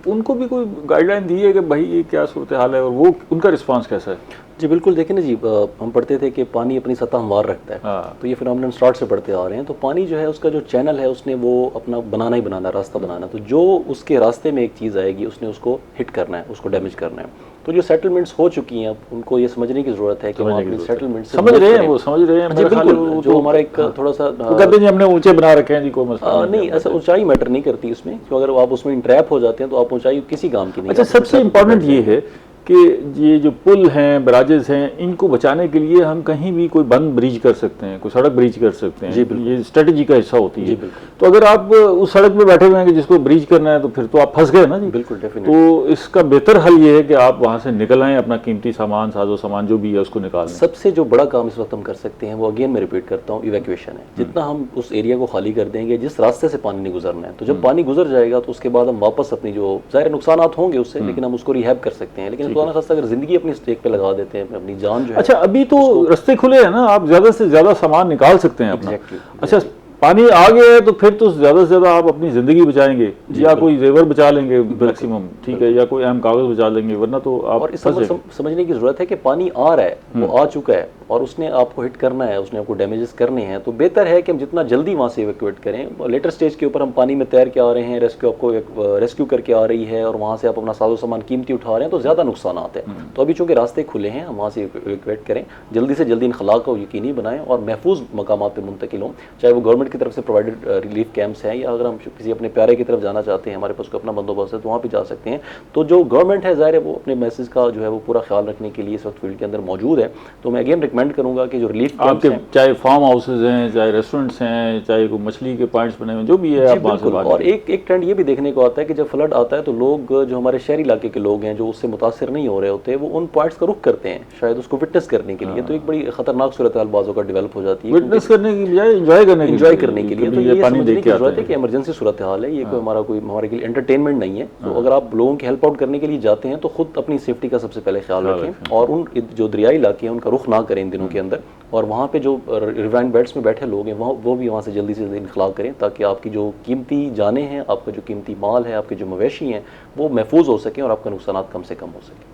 उनको भी कोई गाइडलाइन दी है कि भाई ये क्या सूरत हाल है, और वो उनका रिस्पांस कैसा है? जी बिल्कुल, देखिए ना जी, हम पढ़ते थे कि पानी अपनी सतह हमवार रखता है। हाँ। तो ये फिनोमिनन स्टार्ट से पढ़ते आ रहे हैं। तो पानी जो है उसका जो चैनल है उसने वो अपना बनाना ही बनाना, रास्ता बनाना। तो जो उसके रास्ते में एक चीज़ आएगी उसने उसको हिट करना है, उसको डैमेज करना है। तो जो सेटलमेंट्स हो चुकी हैं अब उनको ये समझने की ज़रूरत है कि वो अपनी सेटलमेंट समझ रहे हैं, वो समझ रहे हैं। जी बिल्कुल, जो हमारा एक थोड़ा सा कहते हैं हमने ऊंचे बना रखे हैं जी, कोई मसला नहीं, ऐसा ऊंचाई मैटर नहीं करती उसमें, क्योंकि अगर आप उसमें इंट्रैप हो जाते हैं तो आप ऊंचाई किसी काम की नहीं। अच्छा, सबसे इम्पोर्टेंट ये है कि ये जो पुल हैं, बराजेस हैं, इनको बचाने के लिए हम कहीं भी कोई बंद ब्रिज कर सकते हैं, कोई सड़क ब्रिज कर सकते हैं। ये स्ट्रेटजी का हिस्सा होती है। तो अगर आप उस सड़क पे बैठे हुए हैं कि जिसको ब्रिज करना है, तो फिर तो आप फंस गए ना जी। बिल्कुल, डेफिनेटली। तो इसका बेहतर हल ये है कि आप वहाँ से निकल आएँ, अपना कीमती सामान, साजो सामान जो भी है उसको निकाल लें। सबसे जो बड़ा काम इस वक्त हम कर सकते हैं वो अगेन मैं रिपीट करता हूँ, इवैक्यूएशन है। जितना हम उस एरिया को खाली कर देंगे जिस रास्ते से पानी नहीं गुजरना है, तो जब पानी गुजर जाएगा तो उसके बाद हम वापस अपनी जो ज़ाहिर नुकसान होंगे उससे, लेकिन हम उसको रिहैब कर सकते हैं। लेकिन खुदा अगर जिंदगी अपनी स्टेक पे लगा देते हैं, अपनी जान जो है। अच्छा, अभी तो रास्ते खुले हैं ना, आप ज्यादा से ज्यादा सामान निकाल सकते हैं अपना। अच्छा, पानी आ गया है तो फिर तो ज़्यादा से ज़्यादा आप अपनी ज़िंदगी बचाएंगे, या कोई जेवर बचा लेंगे मैक्सिमम, ठीक है, या कोई अहम कागज़ बचा लेंगे, वरना तो आप। और इस समझने की ज़रूरत है कि पानी आ रहा है, वो आ चुका है और उसने आपको हिट करना है, उसने आपको डैमेजेस करने हैं। तो बेहतर है कि हम जितना जल्दी वहाँ से इवैक्यूएट करें। लेटर स्टेज के ऊपर हम पानी में तैर के आ रहे हैं, रेस्क्यू करके आ रही है, और वहाँ से आप अपना साजो सामान कीमती उठा रहे हैं, तो ज़्यादा नुकसान आते हैं। तो अभी चूँकि रास्ते खुले हैं, हम वहाँ से इवैक्यूएट करें, जल्दी से जल्दी इनखला को यकीनी बनाएं और महफूज मकामात पर मुंतकिल हों, चाहे वो गवर्नमेंट की तरफ से प्रोवाइडेड रिलीफ कैंप्स हैं, या अगर हम किसी अपने प्यारे की तरफ जाना चाहते हैं, हमारे पास कोई अपना बंदोबस्त है, तो वहाँ भी जा सकते हैं। तो जो गवर्नमेंट है ज़ाहिर है वो अपने मैसेज का जो है वो पूरा ख्याल रखने के लिए इस वक्त फील्ड के अंदर मौजूद है। तो मैं अगेन रिकमेंड करूँगा कि जो रिलीफ आपके चाहे फार्म हाउसेज हैं, चाहे रेस्टोरेंट्स हैं, चाहे कोई मछली के पॉइंट्स बने हुए, जो भी है आप वहाँ से। और एक ट्रेंड ये भी देखने को आता है कि जब फ्लड आता है तो लोग जो हमारे शहरी इलाके के लोग हैं जो उससे मुतासर नहीं हो रहे होते, वो उन पॉइंट्स का रुख करते हैं शायद उसको विटनेस करने के लिए। तो एक बड़ी खतरनाक सूरत हाल बाज़ों का डेवलप हो जाती है, विटनेस करने की बजाय एंजॉय करने के लिए। तो ये समझने की जरूरत है कि इमरजेंसी सूरत हाल है, ये कोई हमारे के लिए एंटरटेनमेंट नहीं है। तो अगर आप लोगों की हेल्प आउट करने के लिए जाते हैं तो खुद अपनी सेफ्टी का सबसे पहले ख्याल रखें, और उन जो दरियाई इलाके हैं उनका रुख ना करें इन दिनों के अंदर, और वहाँ पे जो रिवराइन बेड्स में बैठे लोग हैं वो भी वहाँ से जल्दी से जल्दी इनखला करें, ताकि आपकी जो कीमती जानें हैं, आपका जो कीमती माल है, आपके जो मवेशी हैं, वो महफूज हो सकें और आपका नुकसान कम से कम हो सके।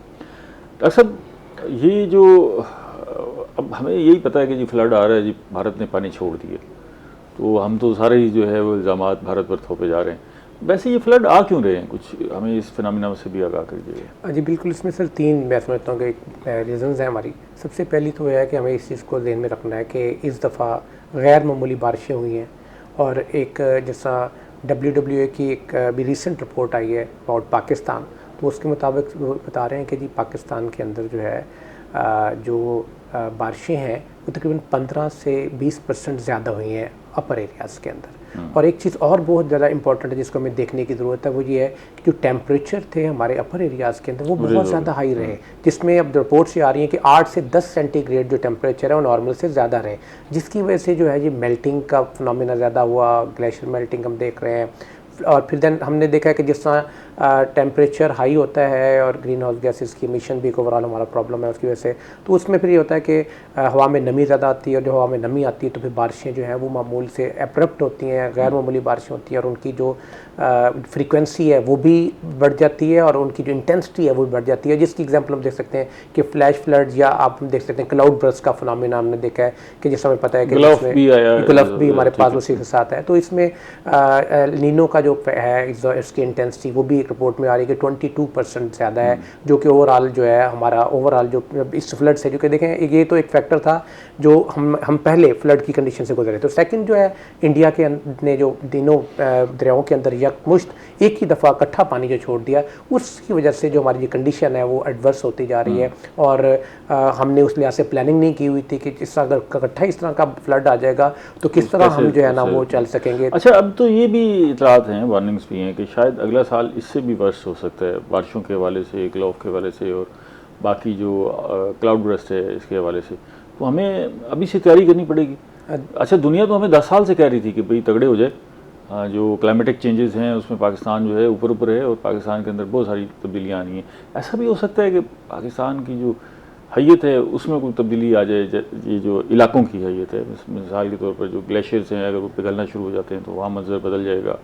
डॉक्टर साहब, ये जो अब हमें यही पता है कि जी फ्लड आ रहा है जी, भारत ने पानी छोड़ दिए, तो हम तो सारे ही जो है वो इल्ज़ामात भारत पर थोपे जा रहे हैं। वैसे ये फ्लड आ क्यों रहे हैं, कुछ हमें इस फिनोमिना से भी आगाह करिए। जी बिल्कुल, इसमें सर 3 मैं समझता हूँ कि रीज़न्स हैं हमारी। सबसे पहली तो यह है कि हमें इस चीज़ को ध्यान में रखना है कि इस दफ़ा गैर मामूली बारिशें हुई हैं, और एक जैसा WWA की एक भी रिसेंट रिपोर्ट आई है अबाउट पाकिस्तान, तो उसके मुताबिक वो बता रहे हैं कि जी पाकिस्तान के अंदर जो है जो बारिशें हैं वो तकरीबन 15 से 20% ज़्यादा हुई हैं अपर एरियाज़ के अंदर। और एक चीज़ और बहुत ज़्यादा इंपॉर्टेंट है जिसको हमें देखने की ज़रूरत है, वो ये है कि जो टेम्परेचर थे हमारे अपर एरियाज़ के अंदर वो बहुत ज़्यादा हाई रहे, जिसमें अब रिपोर्ट्स ये आ रही हैं कि 8 से 10 सेंटीग्रेड जो टेम्परेचर है वो नॉर्मल से ज़्यादा रहे, जिसकी वजह से जो है ये मेल्टिंग का फिनोमेना ज़्यादा हुआ, ग्लेशियर मेल्टिंग हम देख रहे हैं। और फिर देन हमने देखा है कि जिस तरह टेम्परेचर हाई होता है और ग्रीन हाउस गैसेस की एमिशन भी एक ओवरऑल हमारा प्रॉब्लम है उसकी वजह से, तो उसमें फिर ये होता है कि हवा में नमी ज़्यादा आती है, और जो हवा में नमी आती है तो फिर बारिशें जो हैं वो मामूल से एब्रप्ट होती हैं, गैर मामूली बारिशें होती हैं, और उनकी जो फ्रीक्वेंसी है वो भी बढ़ जाती है और उनकी जो इंटेंसिटी है वो भी बढ़ जाती है, जिसकी एग्जांपल हम देख सकते हैं कि फ्लैश फ्लड्स, या आप देख सकते हैं क्लाउड बर्स्ट का फिनोमेना हमने देखा है कि जिस हमें पता है कि गुलफ भी हमारे पास उसी के साथ है। तो इसमें नीनो का जो है इसकी इंटेंसिटी वो भी एक रिपोर्ट में आ रही है कि 22% ज़्यादा है, जो कि ओवरऑल जो है हमारा ओवरऑल जो इस फ्लड से, जो कि देखें ये तो एक फैक्टर था जो हम पहले फ्लड की कंडीशन से गुजरे। तो सेकंड जो है इंडिया के ने जो तीनों दरियाओं के अंदर यकमुश्त एक ही दफ़ा इकट्ठा पानी जो छोड़ दिया, उसकी वजह से जो हमारी ये कंडीशन है वो एडवर्स होती जा रही है, और हमने उस लिहाज से प्लानिंग नहीं की हुई थी कि जिस अगर इकट्ठा इस तरह का फ्लड आ जाएगा तो किस तरह हम जो है ना वो चल सकेंगे। अच्छा, अब तो ये भी इतलात हैं, वार्निंग्स भी हैं कि शायद अगला साल इससे भी वर्ष हो सकता है, बारिशों के हवाले से, ग्लोव के हवाले से, और बाकी जो क्लाउड बर्स्ट है इसके हवाले से, तो हमें अभी से तैयारी करनी पड़ेगी। अच्छा, दुनिया तो हमें 10 साल से कह रही थी कि भाई तगड़े हो जाए, जो क्लाइमेटिक चेंजेस हैं उसमें पाकिस्तान जो है ऊपर है, और पाकिस्तान के अंदर बहुत सारी तब्दीलियाँ आनी हैं। ऐसा भी हो सकता है कि पाकिस्तान की जो हैयत है उसमें कोई तब्दीली आ जाए, ये जो इलाकों की हैयत है, मिसाल के तौर पर जो ग्लेशियर्स हैं अगर वो पिघलना शुरू हो जाते हैं तो वहाँ मंजर बदल जाएगा,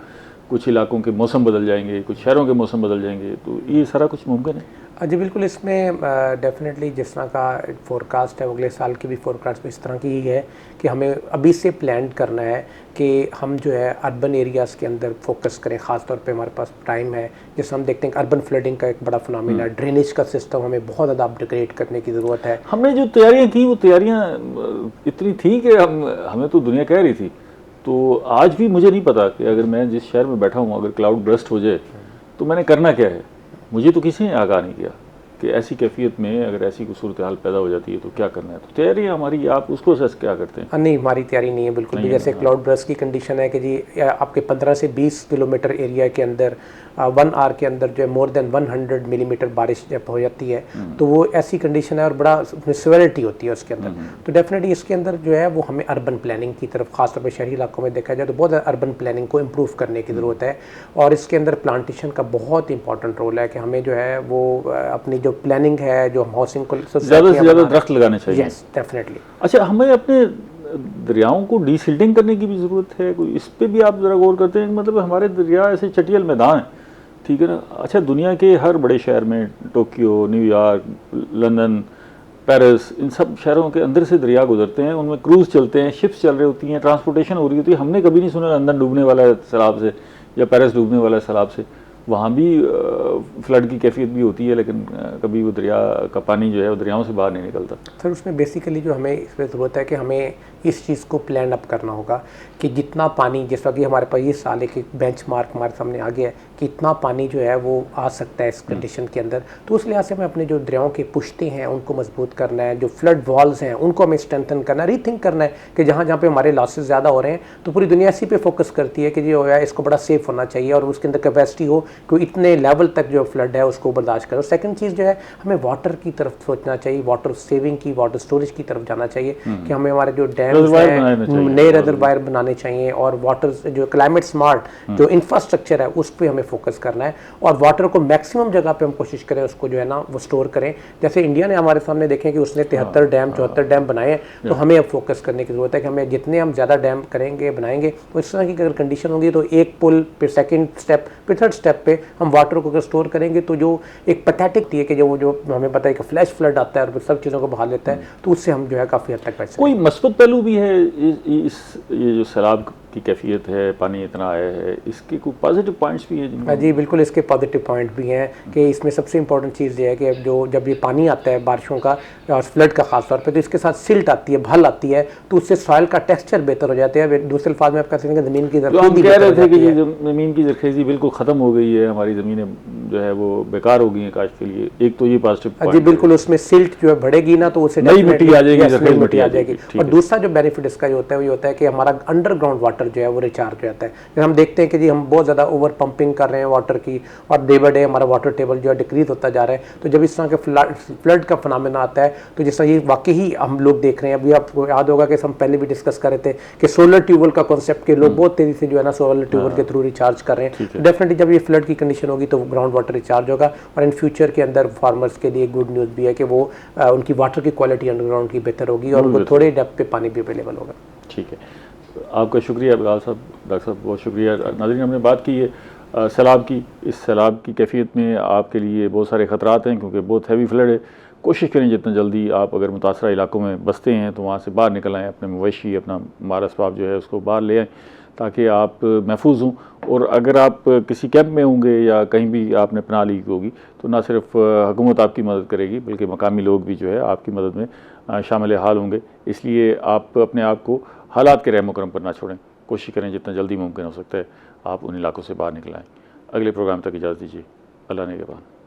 कुछ इलाकों के मौसम बदल जाएंगे, कुछ शहरों के मौसम बदल जाएंगे, तो ये सारा कुछ मुमकिन है। जी बिल्कुल, इसमें डेफिनेटली जिस तरह का फोरकास्ट है अगले साल की भी फोरकास्ट इस तरह की ही है कि हमें अभी से प्लान करना है कि हम जो है अर्बन एरियाज़ के अंदर फोकस करें, ख़ास तौर पे हमारे पास टाइम है। जैसे हम देखते हैं कि अर्बन फ्लडिंग का एक बड़ा फिनोमेना, ड्रेनेज का सिस्टम हमें बहुत ज़्यादा अपग्रेड करने की ज़रूरत है। हमने जो तैयारियाँ की वो तैयारियाँ इतनी थी कि हमें तो दुनिया कह रही थी, तो आज भी मुझे नहीं पता कि अगर मैं जिस शहर में बैठा हूँ अगर क्लाउड बर्स्ट हो जाए तो मैंने करना क्या है। मुझे तो किसी ने आगाह नहीं किया कि ऐसी कैफियत में अगर ऐसी कोई सूरत हाल पैदा हो जाती है तो क्या करना है। तो तैयारी हमारी, आप उसको असेस क्या करते हैं? नहीं, हमारी तैयारी नहीं है बिल्कुल भी। जैसे क्लाउड बर्स्ट की कंडीशन है कि जी आपके 15 से 20 किलोमीटर एरिया के अंदर 1 आवर के अंदर जो है मोर देन 100 मिलीमीटर बारिश जब हो जाती है तो वो ऐसी कंडीशन है और बड़ा सिवियरिटी होती है उसके अंदर। तो डेफिनेटली इसके अंदर जो है वो हमें अर्बन प्लानिंग की तरफ, खासतौर पर शहरी इलाकों में देखा जाए तो बहुत अर्बन प्लानिंग को इम्प्रूव करने की ज़रूरत है, और इसके अंदर प्लांटेशन का बहुत इंपॉर्टेंट रोल है कि हमें जो है वो अपनी जो प्लानिंग है, जो हाउसिंग को ज़्यादा से ज़्यादा दरख्त लगाने चाहिए। Yes definitely. अच्छा, हमें अपने दरियाओं को डीसिल्टिंग करने की भी ज़रूरत है, कोई इस पर भी आप ज़रा गौर करते हैं? मतलब हमारे दरिया ऐसे चटियल मैदान हैं, ठीक है ना। अच्छा, दुनिया के हर बड़े शहर में, टोक्यो, न्यूयॉर्क, लंदन, पेरिस, इन सब शहरों के अंदर से दरिया गुजरते हैं, उनमें क्रूज़ चलते हैं, शिप्स चल रही होती हैं, ट्रांसपोर्टेशन हो रही होती है। हमने कभी नहीं सुना लंदन डूबने वाला है सैलाब से या पेरिस डूबने वाला है सैलाब से। वहाँ भी फ्लड की कैफियत भी होती है, लेकिन कभी वो दरिया का पानी जो है वो दरियाओं से बाहर नहीं निकलता। फिर उसमें बेसिकली जो हमें इसमें ज़रूरत है कि हमें इस चीज़ को प्लान अप करना होगा कि जितना पानी, जैसा कि हमारे पास ये साल एक बेंचमार्क हमारे सामने आ गया है कि इतना पानी जो है वो आ सकता है इस कंडीशन के अंदर, तो उस लिहाज से हमें अपने जो दरियाओं के पुश्ते हैं उनको मजबूत करना है, जो फ्लड वॉल्स हैं उनको हमें स्ट्रेंथन करना है, रीथिंक करना है कि जहाँ जहाँ पे हमारे लॉसेस ज़्यादा हो रहे हैं तो पूरी दुनिया इसी पे फोकस करती है कि जो है इसको बड़ा सेफ होना चाहिए और उसके अंदर कैपेसिटी हो कि इतने लेवल तक जो फ्लड है उसको बर्दाश्त करो। सेकंड चीज़ जो है हमें वाटर की तरफ सोचना चाहिए, वाटर सेविंग की, वाटर स्टोरेज की तरफ जाना चाहिए कि हमें हमारे जो डैम्स हैं नए रिजर्वायर बनाने चाहिए, और वाटर जो क्लाइमेट स्मार्ट जो इंफ्रास्ट्रक्चर है उस पर हमें फोकस करना है, और वाटर को मैक्सिमम जगह पे हम कोशिश करें उसको जो है ना वो स्टोर करें। जैसे इंडिया ने हमारे सामने देखें कि उसने 73 डैम 74 डैम बनाए हैं, तो हमें अब फोकस करने की ज़रूरत है कि हमें जितने हम ज़्यादा डैम करेंगे बनाएंगे तो इस तरह की अगर कंडीशन होगी तो एक पुल, फिर सेकेंड स्टेप, फिर थर्ड स्टेप पे हम वाटर को अगर स्टोर करेंगे तो जो एक पैथेटिक थी है कि जो हमें पता है कि फ्लैश फ्लड आता है और सब चीज़ों को बहा लेता है, तो उससे हम जो है काफ़ी हद तक बच सकते हैं। कोई मस्बत पहलू भी है ये जो सैलाब की कैफियत है, पानी इतना आया है, इसके कोई पॉजिटिव पॉइंट्स भी हैं? जी बिल्कुल, इसके पॉजिटिव पॉइंट भी हैं कि इसमें सबसे इंपॉर्टेंट चीज़ ये है कि जब ये पानी आता है बारिशों का और फ्लड का खास तौर पे, तो इसके साथ सिल्ट आती है, भल आती है, तो उससे सॉइल का टेक्सचर बेहतर हो जाता है। दूसरे अल्फाज में आप कह सकते हैं कि ज़मीन की ज़रखेज़ी, कह रहे थे कि ये ज़मीन की ज़रखेज़ी बिल्कुल ख़त्म हो गई है, हमारी ज़मीनें जो है वो बेकार हो गई हैं काश्त के लिए। एक तो ये पॉजिटिव। जी बिल्कुल, उसमें सिल्ट जो है बढ़ेगी ना तो उससे नई मिट्टी आ जाएगी, और दूसरा जो बेनिफिट इसका जो होता है वो ये होता है कि हमारा अंडरग्राउंड वाटर वाटर जो है वो रिचार्ज हो जाता है। जब हम देखते हैं कि जी हम बहुत ज़्यादा ओवर पंपिंग कर रहे हैं वाटर की और डे बाय डे हमारा वाटर टेबल जो है डिक्रीज होता जा रहा है, तो जब इस तरह के फ्लड का फिनोमेना आता है तो जैसा ये वाकई ही हम लोग देख रहे हैं। अभी आपको याद होगा कि हम पहले भी डिस्कस कर रहे थे कि सोलर ट्यूबवेल का कॉन्सेप्ट के लोग बहुत तेज़ी से जो है ना सोलर ट्यूबवेल के थ्रू रिचार्ज कर रहे हैं। डेफिनेटली जब ये फ्लड की कंडीशन होगी तो ग्राउंड वाटर रिचार्ज होगा और इन फ्यूचर के अंदर फार्मर्स के लिए गुड न्यूज़ भी है कि वो उनकी वाटर की क्वालिटी अंडरग्राउंड की बेहतर होगी और उनको थोड़े डेप्थ पे पानी भी अवेलेबल होगा। ठीक है, आपका शुक्रिया बिलाल साहब, डॉक्टर साहब बहुत शुक्रिया। नाज़रीन, हमने बात की है सैलाब की। इस सैलाब की कैफियत में आपके लिए बहुत सारे ख़तरात हैं क्योंकि बहुत हैवी फ्लड है। कोशिश करें जितना जल्दी आप अगर मुतासरा इलाकों में बसते हैं तो वहाँ से बाहर निकल आएँ, अपने मवेशी अपना माल असबाब जो है उसको बाहर ले आएँ ताकि आप महफूज हों। और अगर आप किसी कैंप में होंगे या कहीं भी आपने पनाह ली होगी तो ना सिर्फ हुकूमत आपकी मदद करेगी बल्कि मकामी लोग भी जो है आपकी मदद में शामिल हाल होंगे। इसलिए आप अपने आप को हालात के रहम करम पर ना छोड़ें, कोशिश करें जितना जल्दी मुमकिन हो सकता है आप उन इलाकों से बाहर निकल आएँ। अगले प्रोग्राम तक इजाज़त दीजिए। अल्लाह ने के बाद।